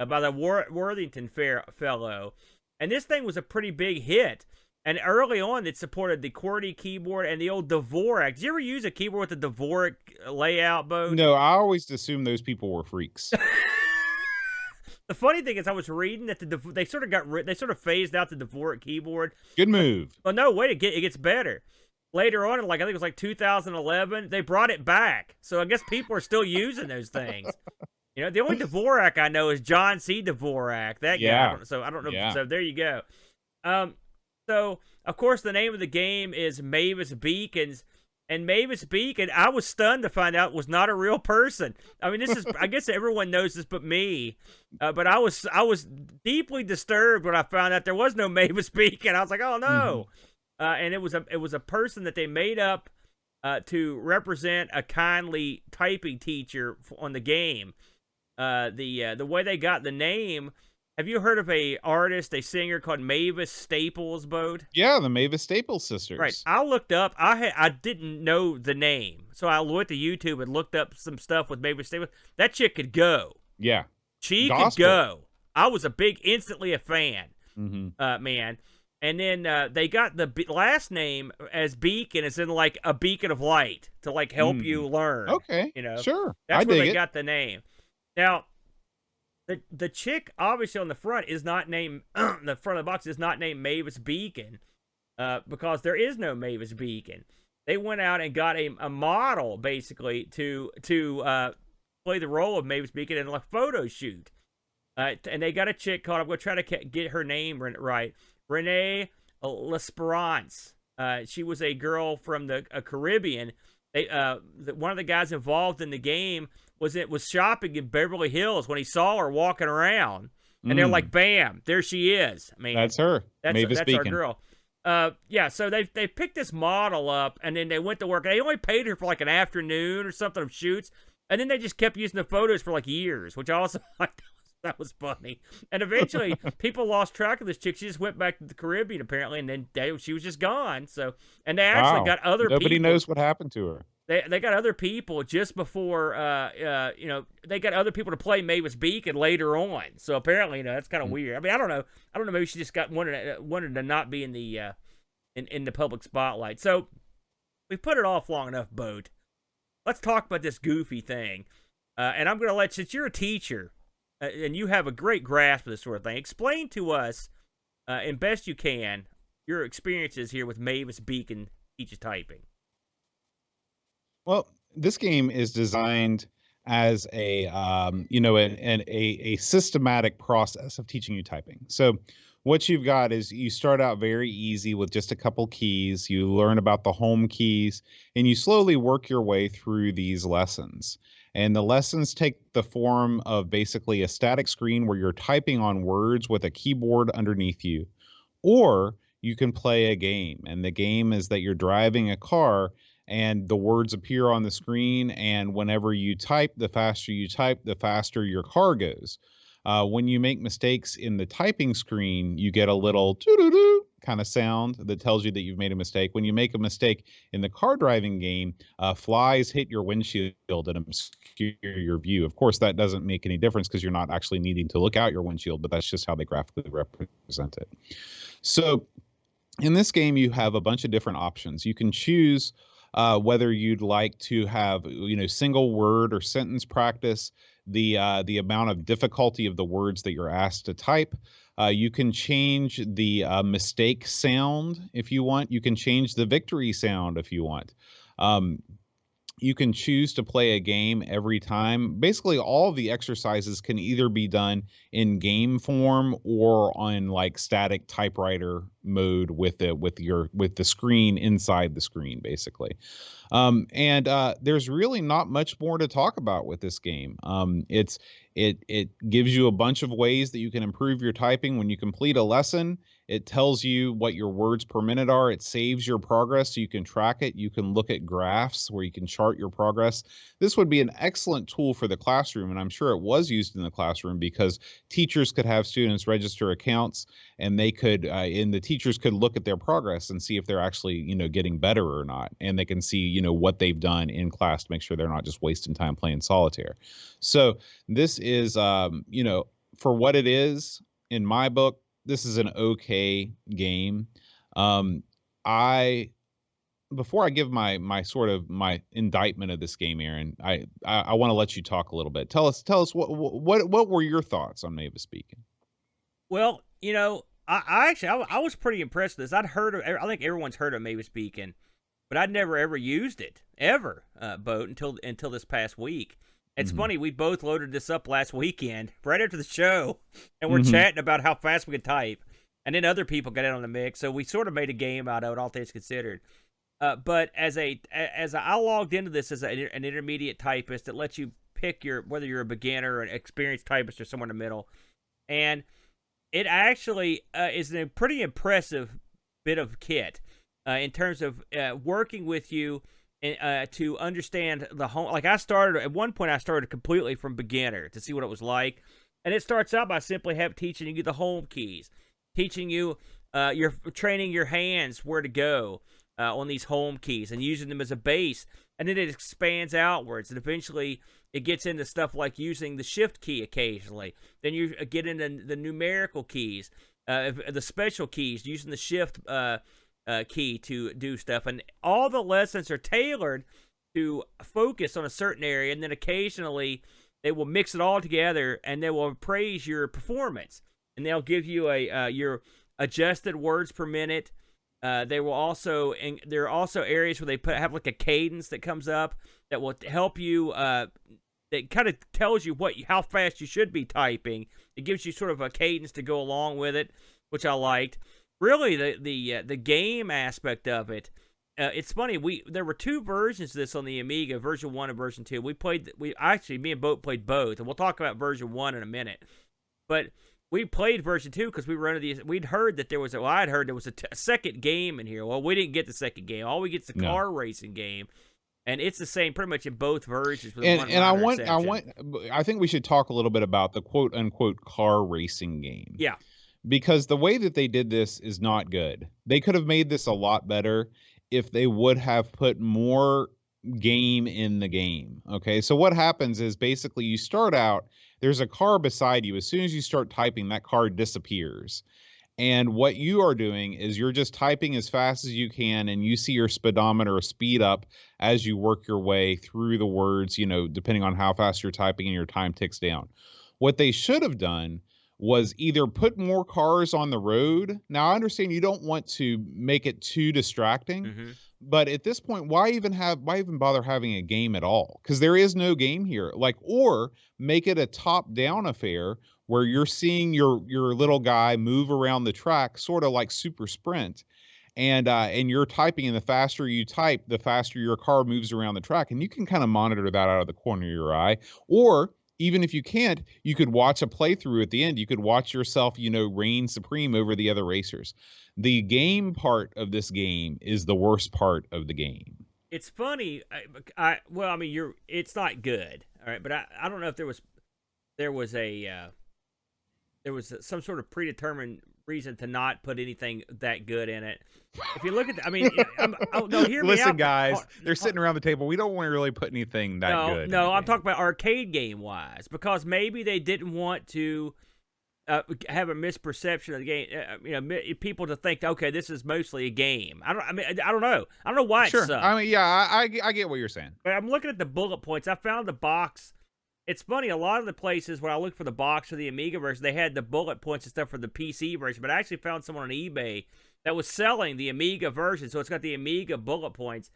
by the Worthington fellow. And this thing was a pretty big hit. And early on, it supported the QWERTY keyboard and the old Dvorak. Did you ever use a keyboard with the Dvorak layout, Bo? No, I always assumed those people were freaks. The funny thing is, I was reading that they sort of phased out the Dvorak keyboard. Good move. But no, wait, it gets better. Later on, I think it was like 2011, they brought it back. So I guess people are still using those things. The only Dvorak I know is John C. Dvorak. That guy. So I don't know. Yeah. So there you go. So of course the name of the game is Mavis Beacons. And Mavis Beacon, I was stunned to find out was not a real person. I mean, I guess everyone knows this but me. But I was deeply disturbed when I found out there was no Mavis Beacon. I was like, oh no. And it was a person that they made up to represent a kindly typing teacher on the game. The way they got the name. Have you heard of a singer called Mavis Staples, Bode? Yeah, the Mavis Staples sisters. Right. I looked up. I didn't know the name, so I went to YouTube and looked up some stuff with Mavis Staples. That chick could go. Yeah. She could go. I was instantly a fan, man. And then they got the last name as Beacon, as in like a beacon of light to like help you learn. Okay. Sure. That's where they got the name. Now. The chick obviously on the front is not named the front of the box is not named Mavis Beacon, because there is no Mavis Beacon. They went out and got a model basically to play the role of Mavis Beacon in a photo shoot, and they got a chick called, I'm gonna try to get her name right, Renee L'Esperance. She was a girl from the Caribbean. One of the guys involved in the game was shopping in Beverly Hills when he saw her walking around, and they're like, "Bam, there she is." I mean, that's her. Mavis Beacon. Our girl. Yeah. So they picked this model up, and then they went to work. They only paid her for like an afternoon or something of shoots, and then they just kept using the photos for like years, which I also like. That was funny. And eventually, people lost track of this chick. She just went back to the Caribbean apparently, and then she was just gone. So, and they actually got other people. Nobody knows what happened to her. They got other people just before, they got other people to play Mavis Beacon later on. So apparently, that's kind of weird. I mean, I don't know. Maybe she just wanted to not be in the in the public spotlight. So we put it off long enough, Boat. Let's talk about this goofy thing. And I'm going to since you're a teacher and you have a great grasp of this sort of thing, explain to us, in best you can, your experiences here with Mavis Beacon Teaches Typing. Well, this game is designed as a systematic process of teaching you typing. So what you've got is you start out very easy with just a couple keys. You learn about the home keys, and you slowly work your way through these lessons. And the lessons take the form of basically a static screen where you're typing on words with a keyboard underneath you. Or you can play a game, and the game is that you're driving a car and the words appear on the screen, and whenever you type, the faster you type, the faster your car goes. When you make mistakes in the typing screen, you get a little doo-doo-doo kind of sound that tells you that you've made a mistake. When you make a mistake in the car driving game, flies hit your windshield and obscure your view. Of course, that doesn't make any difference because you're not actually needing to look out your windshield, but that's just how they graphically represent it. So in this game, you have a bunch of different options. You can choose whether you'd like to have, single word or sentence practice, the amount of difficulty of the words that you're asked to type. You can change the mistake sound if you want. You can change the victory sound if you want. You can choose to play a game every time. Basically, all of the exercises can either be done in game form or on like static typewriter mode with the screen inside the screen, basically. There's really not much more to talk about with this game. It gives you a bunch of ways that you can improve your typing. When you complete a lesson, it tells you what your words per minute are. It saves your progress so you can track it. You can look at graphs where you can chart your progress. This would be an excellent tool for the classroom, and I'm sure it was used in the classroom because teachers could have students register accounts, and they could, and the teachers could look at their progress and see if they're actually, getting better or not. And they can see, what they've done in class to make sure they're not just wasting time playing solitaire. So this is, for what it is, in my book, this is an okay game. I before I give my sort of my indictment of this game, Aaron, I want to let you talk a little bit. Tell us what were your thoughts on Mavis Beacon? Well, I actually I was pretty impressed with this. I think everyone's heard of Mavis Beacon, but I'd never ever used it ever, Boat, until this past week. It's funny, we both loaded this up last weekend, right after the show, and we're chatting about how fast we could type. And then other people got in on the mix, so we sort of made a game out of it, all things considered. But I logged into this as an intermediate typist that lets you pick whether you're a beginner or an experienced typist or somewhere in the middle. And it actually is a pretty impressive bit of kit in terms of working with you to understand the home. Like at one point, I started completely from beginner to see what it was like. And it starts out by simply teaching you the home keys, teaching you, training your hands where to go on these home keys and using them as a base. And then it expands outwards. And eventually it gets into stuff like using the shift key occasionally. Then you get into the numerical keys, the special keys, using the shift key to do stuff. And all the lessons are tailored to focus on a certain area. And then occasionally they will mix it all together and they will appraise your performance. And they'll give you your adjusted words per minute. There are also areas where they have like a cadence that comes up that will help you. That kind of tells you how fast you should be typing. It gives you sort of a cadence to go along with it, which I liked. Really, the game aspect of it. It's funny. There were two versions of this on the Amiga, version 1 and version 2. Me and Boat played both, and we'll talk about version 1 in a minute. But we played version 2 because we'd heard that there was I'd heard there was a second game in here. Well, we didn't get the second game. All we get is the car racing game, and it's the same pretty much in both versions. With I think we should talk a little bit about the quote unquote car racing game. Yeah, because the way that they did this is not good. They could have made this a lot better if they would have put more game in the game. Okay, so what happens is basically you start out, there's a car beside you. As soon as you start typing, that car disappears. And what you are doing is you're just typing as fast as you can, and you see your speedometer speed up as you work your way through the words, depending on how fast you're typing, and your time ticks down. What they should have done was either put more cars on the road. Now, I understand you don't want to make it too distracting, but at this point, why even bother having a game at all? Because there is no game here. Or make it a top-down affair where you're seeing your little guy move around the track, sort of like Super Sprint, and you're typing, and the faster you type, the faster your car moves around the track, and you can kind of monitor that out of the corner of your eye. Or even if you can't, you could watch a playthrough at the end. You could watch yourself, reign supreme over the other racers. The game part of this game is the worst part of the game. It's funny. It's not good. All right. But I don't know if there was some sort of predetermined reason to not put anything that good in it. If you look at, hear me out. Listen, guys, they're sitting around the table. We don't want to really put anything that good. No, I'm talking about arcade game wise, because maybe they didn't want to have a misperception of the game. People to think, okay, this is mostly a game. I don't know. I don't know why it sucks. I get what you're saying. But I'm looking at the bullet points. I found the box. It's funny, a lot of the places where I looked for the box for the Amiga version, they had the bullet points and stuff for the PC version, but I actually found someone on eBay that was selling the Amiga version, so it's got the Amiga bullet points.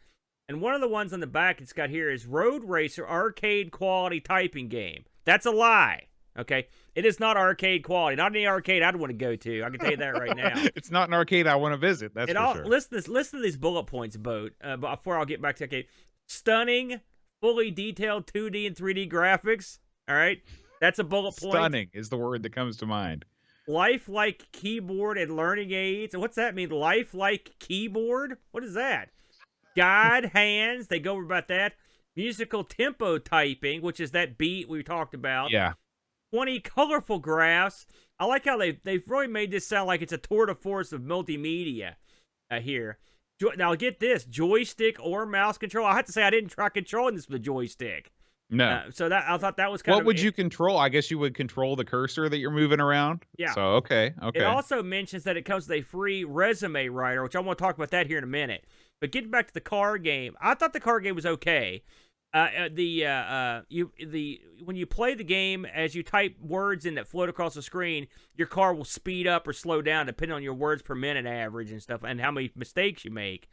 And one of the ones on the back it's got here is Road Racer Arcade Quality Typing Game. That's a lie, okay? It is not arcade quality. Not any arcade I'd want to go to. I can tell you that right now. It's not an arcade I want to visit, that's for sure. Listen to these bullet points, Boat, before I'll get back to okay. Stunning, fully detailed 2D and 3D graphics. All right, that's a bullet point. Stunning is the word that comes to mind. Lifelike keyboard and learning aids. What's that mean? Lifelike keyboard? What is that? Guide hands. They go over about that. Musical tempo typing, which is that beat we talked about. Yeah. 20 colorful graphs. I like how they've really made this sound like it's a tour de force of multimedia here. Now get this, joystick or mouse control. I have to say I didn't try controlling this with a joystick. No. So that I thought that was kind What of would you control? I guess you would control the cursor that you're moving around. yeah. So okay, It okay. also mentions that it comes with a free resume writer, which I want to talk about that here in a minute. But getting back to the card game, I thought the card game was okay. When you play the game, as you type words in that float across the screen, your car will speed up or slow down depending on your words per minute average and stuff, and how many mistakes you make.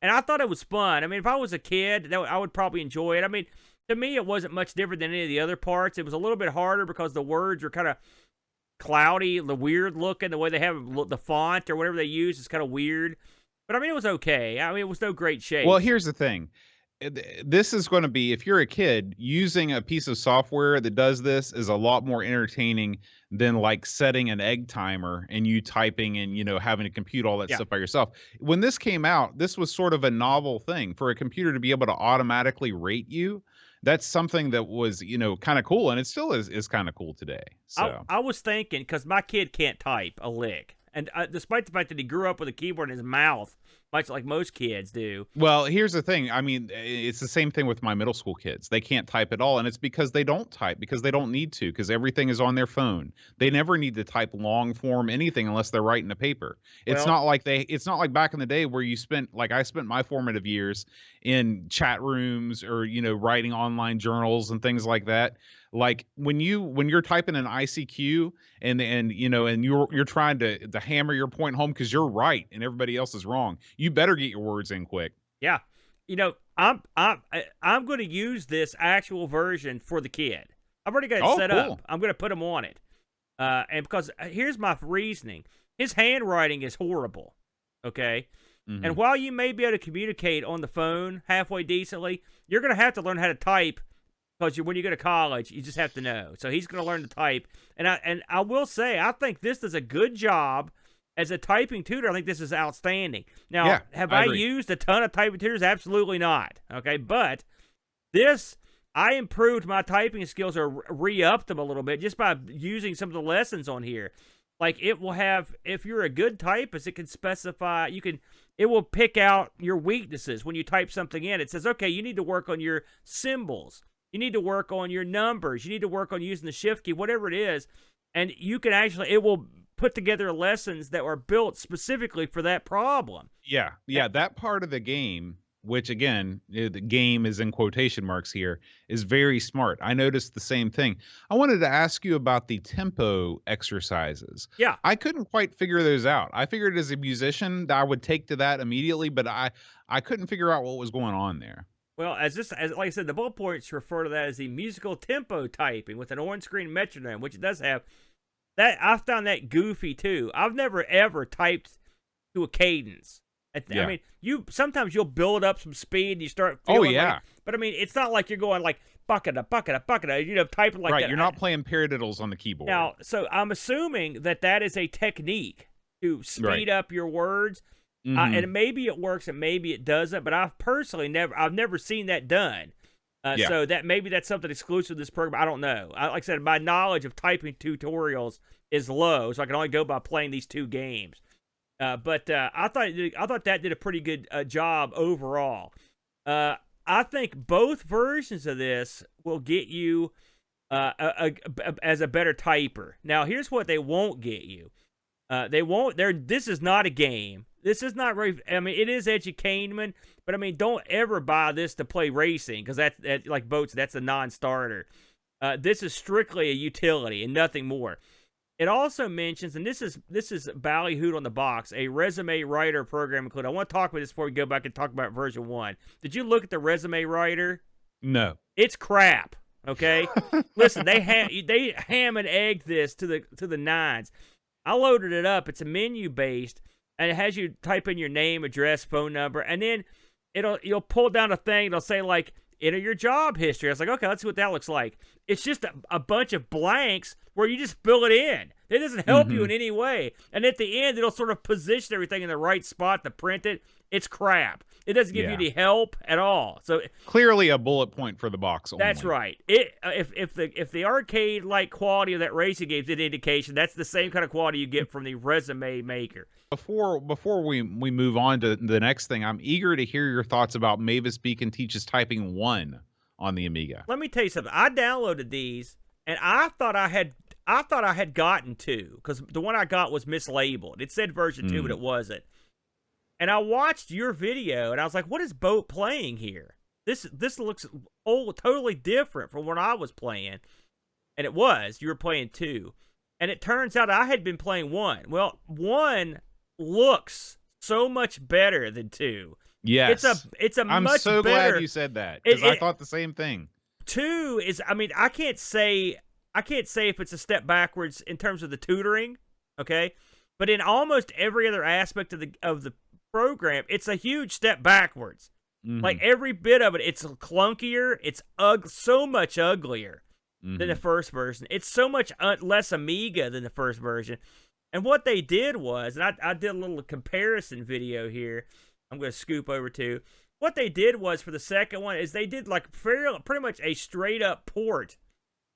And I thought it was fun. I mean, if I was a kid, I would probably enjoy it. I mean, to me, it wasn't much different than any of the other parts. It was a little bit harder because the words were kind of cloudy, the weird looking, the way they have the font or whatever they use is kind of weird. But I mean, it was okay. I mean, it was no great shape. Well, here's the thing. This is going to be, if you're a kid, using a piece of software that does this is a lot more entertaining than like setting an egg timer and you typing and, having to compute all that Yeah. stuff by yourself. When this came out, this was sort of a novel thing for a computer to be able to automatically rate you. That's something that was, kind of cool. And it still is kind of cool today. So I was thinking, because my kid can't type a lick. And despite the fact that he grew up with a keyboard in his mouth, much like most kids do. Well, here's the thing. I mean, it's the same thing with my middle school kids. They can't type at all, and it's because they don't type, because they don't need to, because everything is on their phone. They never need to type long form anything unless they're writing a paper. It's Well- not like back in the day where I spent my formative years in chat rooms or, writing online journals and things like that. Like when you're typing an ICQ and you're trying to hammer your point home because you're right and everybody else is wrong, you better get your words in quick. Yeah. I'm going to use this actual version for the kid. I've already got it set up. I'm going to put him on it. And because here's my reasoning. His handwriting is horrible. Okay. Mm-hmm. And while you may be able to communicate on the phone halfway decently, you're going to have to learn how to type, because when you go to college, you just have to know. So he's going to learn to type. And I will say, I think this does a good job as a typing tutor. I think this is outstanding. Now, Yeah, have I I agree. used a ton of typing tutors? Absolutely not. Okay, but I improved my typing skills or re-upped them a little bit just by using some of the lessons on here. Like it will have, if you're a good typist, it can specify, it will pick out your weaknesses when you type something in. It says, okay, you need to work on your symbols. You need to work on your numbers. You need to work on using the shift key, whatever it is. And you can it will put together lessons that are built specifically for that problem. Yeah. That part of the game, which again, the game is in quotation marks here, is very smart. I noticed the same thing. I wanted to ask you about the tempo exercises. Yeah. I couldn't quite figure those out. I figured as a musician that I would take to that immediately, but I couldn't figure out what was going on there. Well, as like I said, the bullet points refer to that as the musical tempo typing with an on-screen metronome, which it does have. That I found that goofy too. I've never ever typed to a cadence. Yeah. I mean, sometimes you'll build up some speed and you start feeling yeah. But I mean, it's not like you're going like bucket, typing like right, that. you're not playing paradiddles on the keyboard. Now, so I'm assuming that is a technique to speed up your words. Mhm. And maybe it works and maybe it doesn't, but I've never seen that done. Yeah. So maybe that's something exclusive to this program. I don't know. Like I said, my knowledge of typing tutorials is low, so I can only go by playing these two games. But I thought that did a pretty good job overall. I think both versions of this will get you as a better typer. Now, here's what they won't get you. This is not a game. This is not, I mean, it is edutainment, but I mean, don't ever buy this to play racing, because that like boats, that's a non-starter. This is strictly a utility and nothing more. It also mentions, and this is ballyhooed on the box, a resume writer program included. I want to talk about this before we go back and talk about version 1. Did you look at the resume writer? No. It's crap. Okay, listen, they ham and egg this to the nines. I loaded it up. It's a menu based, and it has you type in your name, address, phone number, and then you'll pull down a thing. It'll say like, enter your job history. I was like, okay, let's see what that looks like. It's just a bunch of blanks where you just fill it in. It doesn't help you in any way. And at the end, it'll sort of position everything in the right spot to print it. It's crap. It doesn't give you any help at all. So clearly a bullet point for the box only. That's right. If the arcade-like quality of that racing game is an indication, that's the same kind of quality you get from the resume maker. Before we move on to the next thing, I'm eager to hear your thoughts about Mavis Beacon Teaches Typing 1. on the Amiga. Let me tell you something. I downloaded these, and I thought I had gotten 2, because the one I got was mislabeled. It said version 2, but it wasn't. And I watched your video, and I was like, "What is Boat playing here? This looks totally different from what I was playing." And it was. You were playing 2. And it turns out I had been playing 1. Well, 1 looks so much better than 2. Yes. It's a I'm much so better. glad you said that, because I thought the same thing. 2 is, I mean, I can't say if it's a step backwards in terms of the tutoring, okay? But in almost every other aspect of the program, it's a huge step backwards. Like every bit of it, it's clunkier. It's so much uglier than the first version. It's so much less Amiga than the first version. And what they did was, and I did a little comparison video here. I'm going to scoop over to. What they did was, for the second one, is they did like pretty much a straight up port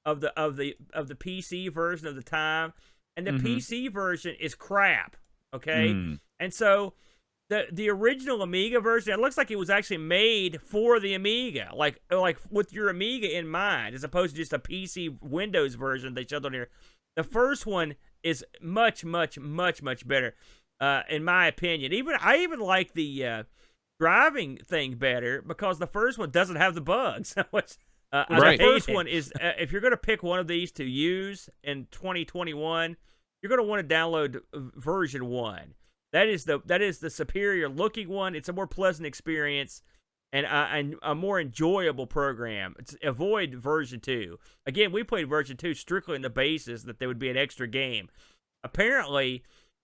of the PC version of the time, and the PC version is crap. Okay, and so the original Amiga version, it looks like it was actually made for the Amiga, like with your Amiga in mind, as opposed to just a PC Windows version they showed on here. The first one is much better, in my opinion. I even like the driving thing better, because the first one doesn't have the bugs. The first one is, if you're going to pick one of these to use in 2021, you're going to want to download version 1. That is the superior looking one. It's a more pleasant experience and a more enjoyable program. Avoid version 2. Again, we played version 2 strictly on the basis that there would be an extra game. Apparently,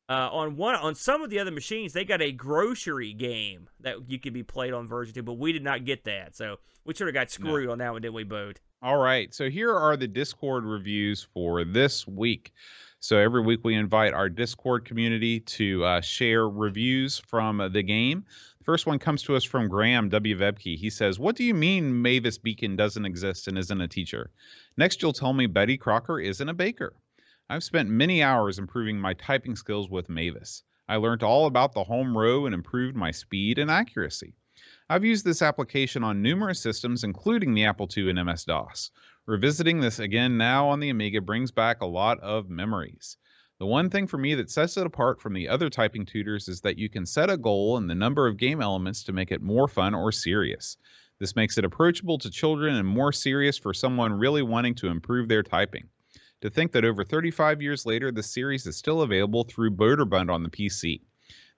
on some of the other machines, they got a grocery game that you could be played on version 2, but we did not get that. So we sort of got screwed on that one, didn't we, Bode? All right. So here are the Discord reviews for this week. So every week we invite our Discord community to share reviews from the game. The first one comes to us from Graham W. Vebke. He says, "What do you mean Mavis Beacon doesn't exist and isn't a teacher? Next you'll tell me Betty Crocker isn't a baker. I've spent many hours improving my typing skills with Mavis. I learned all about the home row and improved my speed and accuracy. I've used this application on numerous systems, including the Apple II and MS-DOS. Revisiting this again now on the Amiga brings back a lot of memories. The one thing for me that sets it apart from the other typing tutors is that you can set a goal and the number of game elements to make it more fun or serious. This makes it approachable to children and more serious for someone really wanting to improve their typing. To think that over 35 years later, this series is still available through Boderbund on the PC.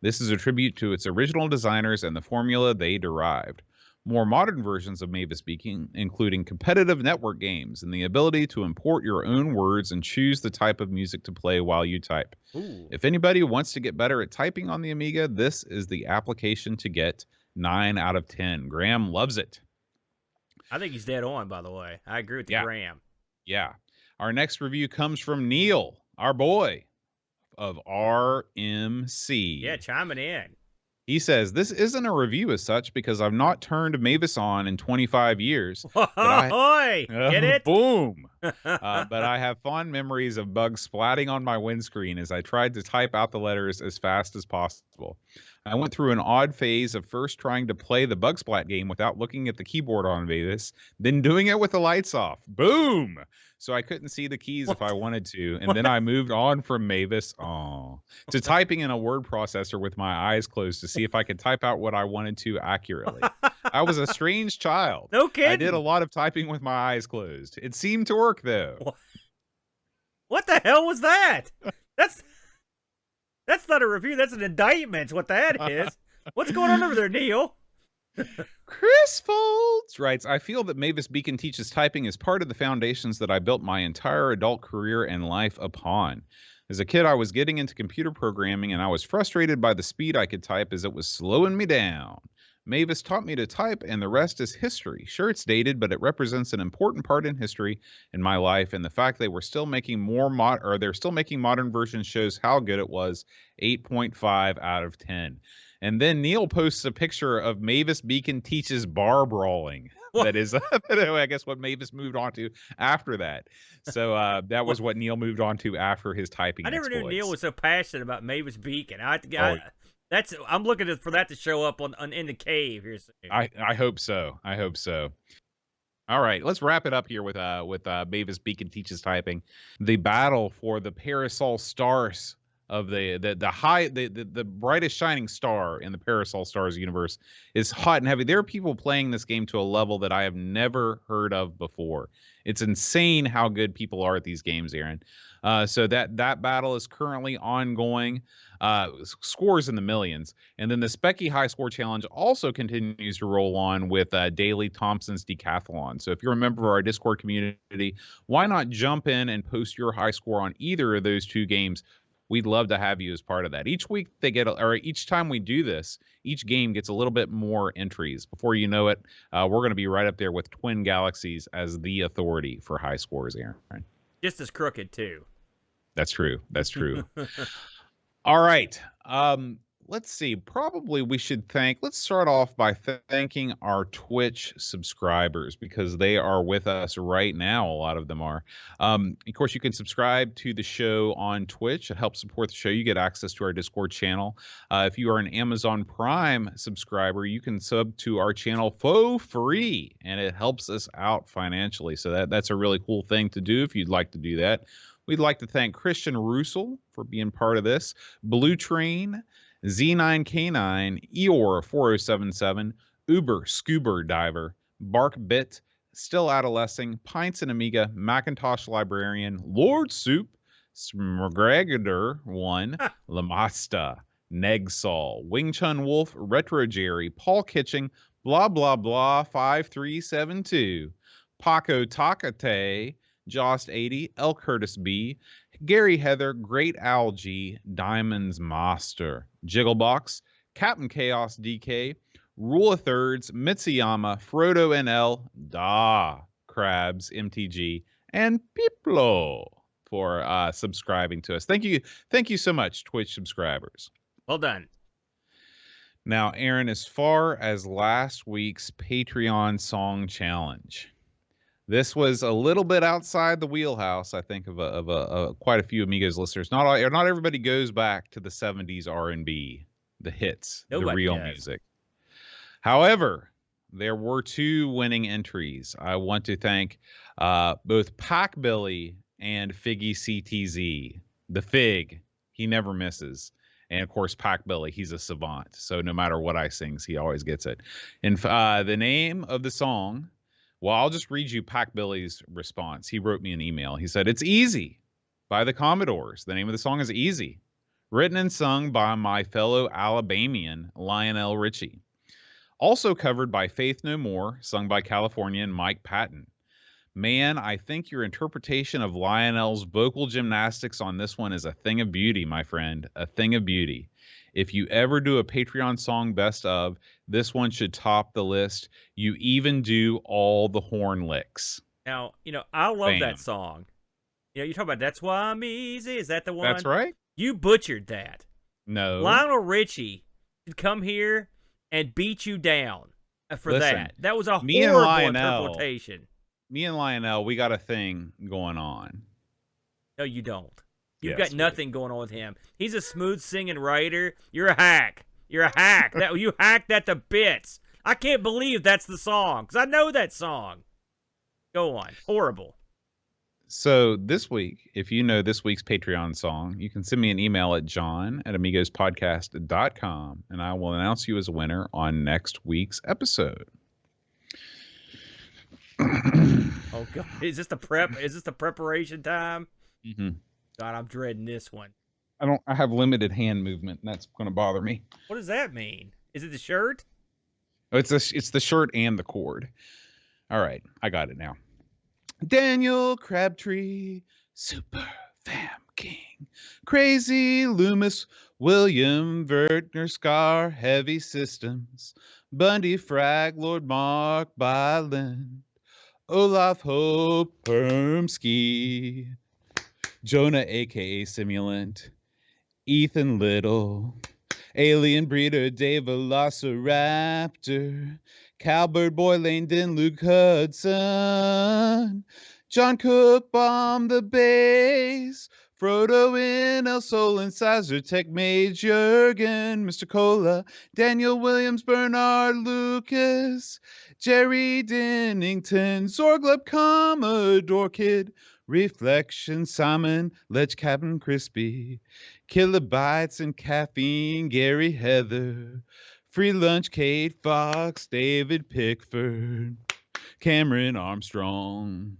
This is a tribute to its original designers and the formula they derived. More modern versions of Mavis Beacon, including competitive network games and the ability to import your own words and choose the type of music to play while you type. Ooh. If anybody wants to get better at typing on the Amiga, this is the application to get. 9 out of 10. Graham loves it." I think he's dead on, by the way. I agree with Graham. Yeah. Our next review comes from Neil, our boy of RMC. Yeah, chiming in. He says, "This isn't a review as such because I've not turned Mavis on in 25 years. Get it? Boom. But I have fond memories of bugs splatting on my windscreen as I tried to type out the letters as fast as possible. I went through an odd phase of first trying to play the bug splat game without looking at the keyboard on Mavis, then doing it with the lights off. Boom! So I couldn't see the keys if I wanted to, and then I moved on from Mavis to typing in a word processor with my eyes closed to see if I could type out what I wanted to accurately. I was a strange child. No kidding. I did a lot of typing with my eyes closed. It seemed to work, though." What the hell was that? That's not a review. That's an indictment. What that is. What's going on over there, Neil? Chris Folds writes, "I feel that Mavis Beacon Teaches Typing is part of the foundations that I built my entire adult career and life upon. As a kid, I was getting into computer programming, and I was frustrated by the speed I could type as it was slowing me down. Mavis taught me to type, and the rest is history. Sure, it's dated, but it represents an important part in history in my life, and the fact they were still making they're still making modern versions shows how good it was. 8.5 out of 10. And then Neil posts a picture of Mavis Beacon Teaches Bar Brawling. That is, I guess, what Mavis moved on to after that. So that was what Neil moved on to after his typing I never exploits. knew Neil was so passionate about Mavis Beacon. I'm looking for that to show up in the cave here soon. I hope so. I hope so. All right, let's wrap it up here with Mavis Beacon Teaches Typing. The battle for the Parasol Stars of the brightest shining star in the Parasol Stars universe is hot and heavy. There are people playing this game to a level that I have never heard of before. It's insane how good people are at these games, Aaron. So that battle is currently ongoing. Scores in the millions. And then the Specky High Score Challenge also continues to roll on with Daily Thompson's Decathlon. So if you're a member of our Discord community, why not jump in and post your high score on either of those two games? We'd love to have you as part of that. Each week each time we do this, each game gets a little bit more entries. Before you know it, we're going to be right up there with Twin Galaxies as the authority for high scores, Aaron. Just as crooked too. That's true. That's true. All right. Let's see. Probably we should let's start off by thanking our Twitch subscribers because they are with us right now. A lot of them are. Of course, you can subscribe to the show on Twitch. It helps support the show. You get access to our Discord channel. If you are an Amazon Prime subscriber, you can sub to our channel for free, and it helps us out financially. So that's a really cool thing to do if you'd like to do that. We'd like to thank Christian Russell for being part of this, Blue Train, Z9K9, Eeyore 4077, Uber Scuba Diver, Barkbit, Still Adolescing, Pints and Amiga, Macintosh Librarian, Lord Soup, Smgregor 1, Lamasta, Negsol, Wing Chun Wolf, Retro Jerry, Paul Kitching, Blah Blah Blah 5372, Paco Takate, Jost 80, L Curtis B, Gary Heather, Great Algae, Diamonds Master, Jigglebox, Captain Chaos DK, Rule of Thirds, Mitsuyama, FrodoNL, Krabs, MTG, and Piplo for subscribing to us. Thank you so much, Twitch subscribers. Well done. Now, Aaron, as far as last week's Patreon song challenge, this was a little bit outside the wheelhouse, I think, of quite a few Amigos listeners. Not everybody goes back to the 70s R&B, the hits, the real music. However, there were two winning entries. I want to thank both Pac Billy and Figgy CTZ. The Fig, he never misses. And of course, Pac Billy, he's a savant. So no matter what I sings, he always gets it. And the name of the song, well, I'll just read you Pac Billy's response. He wrote me an email. He said, "It's Easy by the Commodores. The name of the song is Easy. Written and sung by my fellow Alabamian, Lionel Richie. Also covered by Faith No More, sung by Californian Mike Patton. Man, I think your interpretation of Lionel's vocal gymnastics on this one is a thing of beauty, my friend. A thing of beauty. If you ever do a Patreon song best of, this one should top the list. You even do all the horn licks." Now, I love that song. You talk about That's Why I'm Easy. Is that the one? That's right. You butchered that. No. Lionel Richie should come here and beat you down for that. That was a horrible interpretation. Me and Lionel, we got a thing going on. No, you don't. You've got nothing going on with him. He's a smooth singing writer. You're a hack. You're a hack. You hacked that to bits. I can't believe that's the song, because I know that song. Go on. Horrible. So this week, if you know this week's Patreon song, you can send me an email at john@amigospodcast.com, and I will announce you as a winner on next week's episode. Oh, God. Is this the preparation time? Mm-hmm. God, I'm dreading this one. I have limited hand movement, and that's going to bother me. What does that mean? Is it the shirt? Oh, it's the shirt and the cord. All right, I got it now. Daniel Crabtree, Super Fam King, Crazy Loomis, William Vertner, Scar, Heavy Systems, Bundy Frag, Lord Mark Byland, Olaf Hope, Permsky, Jonah aka Simulant, Ethan Little, Alien Breeder, Dave Velociraptor, Cowbird Boy Langdon, Luke Hudson, John Cook, Bomb the Base, FrodoNL, Solon, Sizer, Tech Mage, Jurgen, Mr. Cola, Daniel Williams, Bernard Lucas, Jerry Dennington, Zorglub, Commodore Kid, Reflection, Simon, Ledge Captain Crispy, Kilobytes and Caffeine, Gary Heather, Free Lunch, Kate Fox, David Pickford, Cameron Armstrong,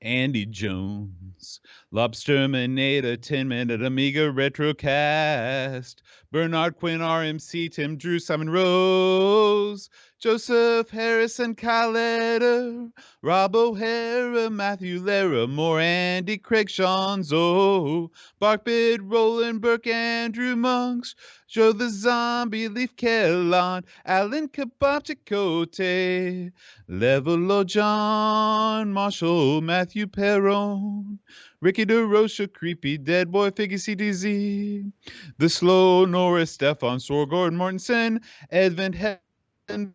Andy Jones, Lobsterminator, 10-minute Amiga Retrocast, Bernard Quinn, RMC, Tim Drew, Simon Rose, Joseph Harrison, Kyle Letter, Rob O'Hara, Matthew Lera, Moore, Andy, Craig, Sean Zoe, Barkbid, Roland Burke, Andrew Monks, Joe the Zombie, Leaf Kellon, Alan Kebab, Chicote, Levelo John, Marshall, Matthew Perron, Ricky DeRocha, Creepy, Dead Boy, Figgy CDZ, The Slow Norris, Stefan Sorgord, Mortensen, Edvin Hedden,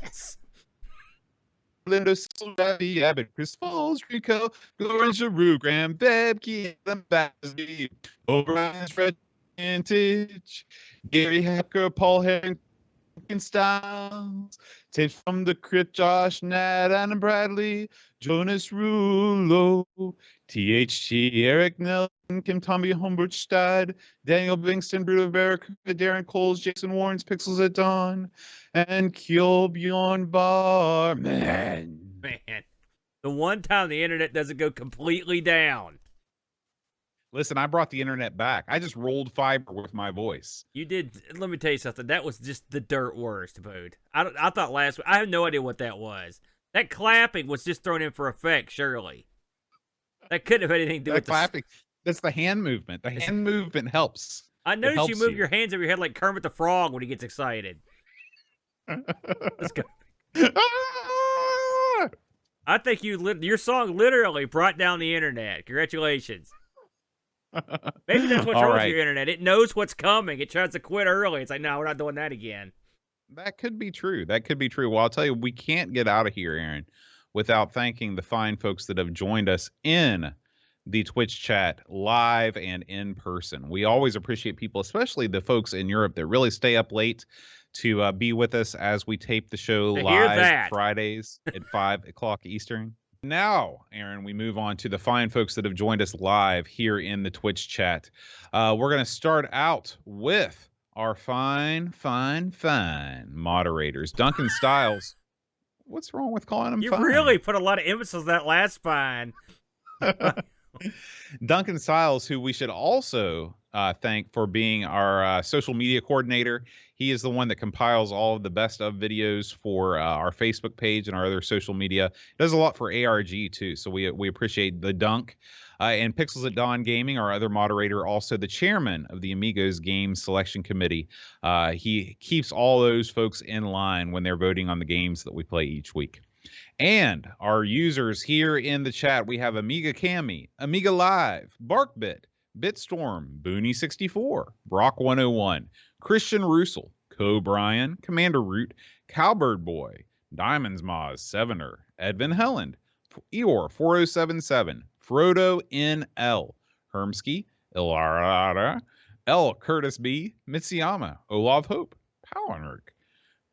Yes. Linda Ravi, Abbott, Chris Falls, Rico, Lauren Giroux, Graham Bebke, Adam Basby, O'Brien's Red Vintage, Gary Hacker, Paul Herring, Styles, tapes from the Crypt, Josh, Nat, Adam Bradley, Jonas Rulo, THT, Eric Nelson, Kim Tommy Humbertstad, Daniel Bingston, Bruno Barracuda, Darren Coles, Jason Warrens, Pixels at Dawn, and Kjol Bjorn Bar. Man, the one time the internet doesn't go completely down. Listen, I brought the internet back. I just rolled fiber with my voice. You did. Let me tell you something. That was just the dirt worst, dude. I thought last week. I have no idea what that was. That clapping was just thrown in for effect, surely. That couldn't have had anything to do with clapping. That's the hand movement. The hand movement helps. I noticed you move your hands over your head like Kermit the Frog when he gets excited. Let's go. I think your song literally brought down the internet. Congratulations. Maybe that's what's wrong with your internet. It knows what's coming. It tries to quit early. It's like, no, we're not doing that again. That could be true. That could be true. Well, I'll tell you, we can't get out of here, Aaron, without thanking the fine folks that have joined us in the Twitch chat live and in person. We always appreciate people, especially the folks in Europe that really stay up late to be with us as we tape the show live Fridays at 5 o'clock Eastern. Now, Aaron, we move on to the fine folks that have joined us live here in the Twitch chat. We're going to start out with our fine moderators. Duncan Styles. What's wrong with calling him fine? You really put a lot of emphasis on that last fine. Duncan Styles, who we should also thank for being our social media coordinator. He is the one that compiles all of the best of videos for our Facebook page and our other social media. Does a lot for ARG too, so we appreciate the Dunk. And Pixels at Dawn Gaming, our other moderator, also the chairman of the Amigos Game Selection Committee. He keeps all those folks in line when they're voting on the games that we play each week. And our users here in the chat, we have Amiga Cami, Amiga Live, Barkbit, Bitstorm, Booney64, Brock 101, Christian Russell, Co Brian, Commander Root, Cowbird Boy, Diamonds Moz, Sevener, Edvin Helland, Eeyore 4077, FrodoNL, Hermsky, Ilara, L. Curtis B, Mitsuyama, Olav Hope, Powernerk,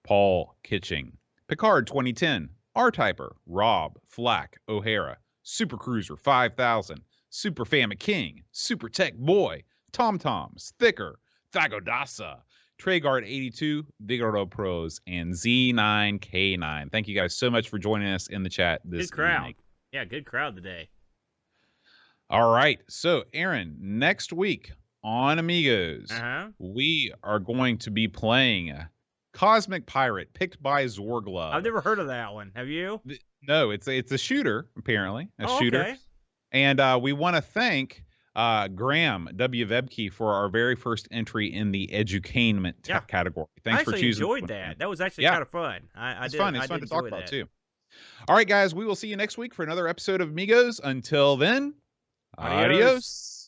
Paul Kitching, Picard 2010, R-Typer, Rob, Flack, O'Hara, Super Cruiser 5000, Super Fama King, Super Tech Boy, Tom Toms, Thicker, Thagodasa, Treyguard 82, Vigoro Pros, and Z9K9. Thank you guys so much for joining us in the chat this Good crowd. evening. Yeah, good crowd today. All right. So, Aaron, next week on Amigos, we are going to be playing Cosmic Pirate, picked by Zorglove. I've never heard of that one. Have you? No, it's a shooter, apparently. Shooter. Okay. And we want to thank Graham W. Vebke for our very first entry in the edutainment category. Thanks for choosing. I enjoyed that. That was actually kind of fun. It's fun to talk about, too. All right, guys, we will see you next week for another episode of Amigos. Until then, adios.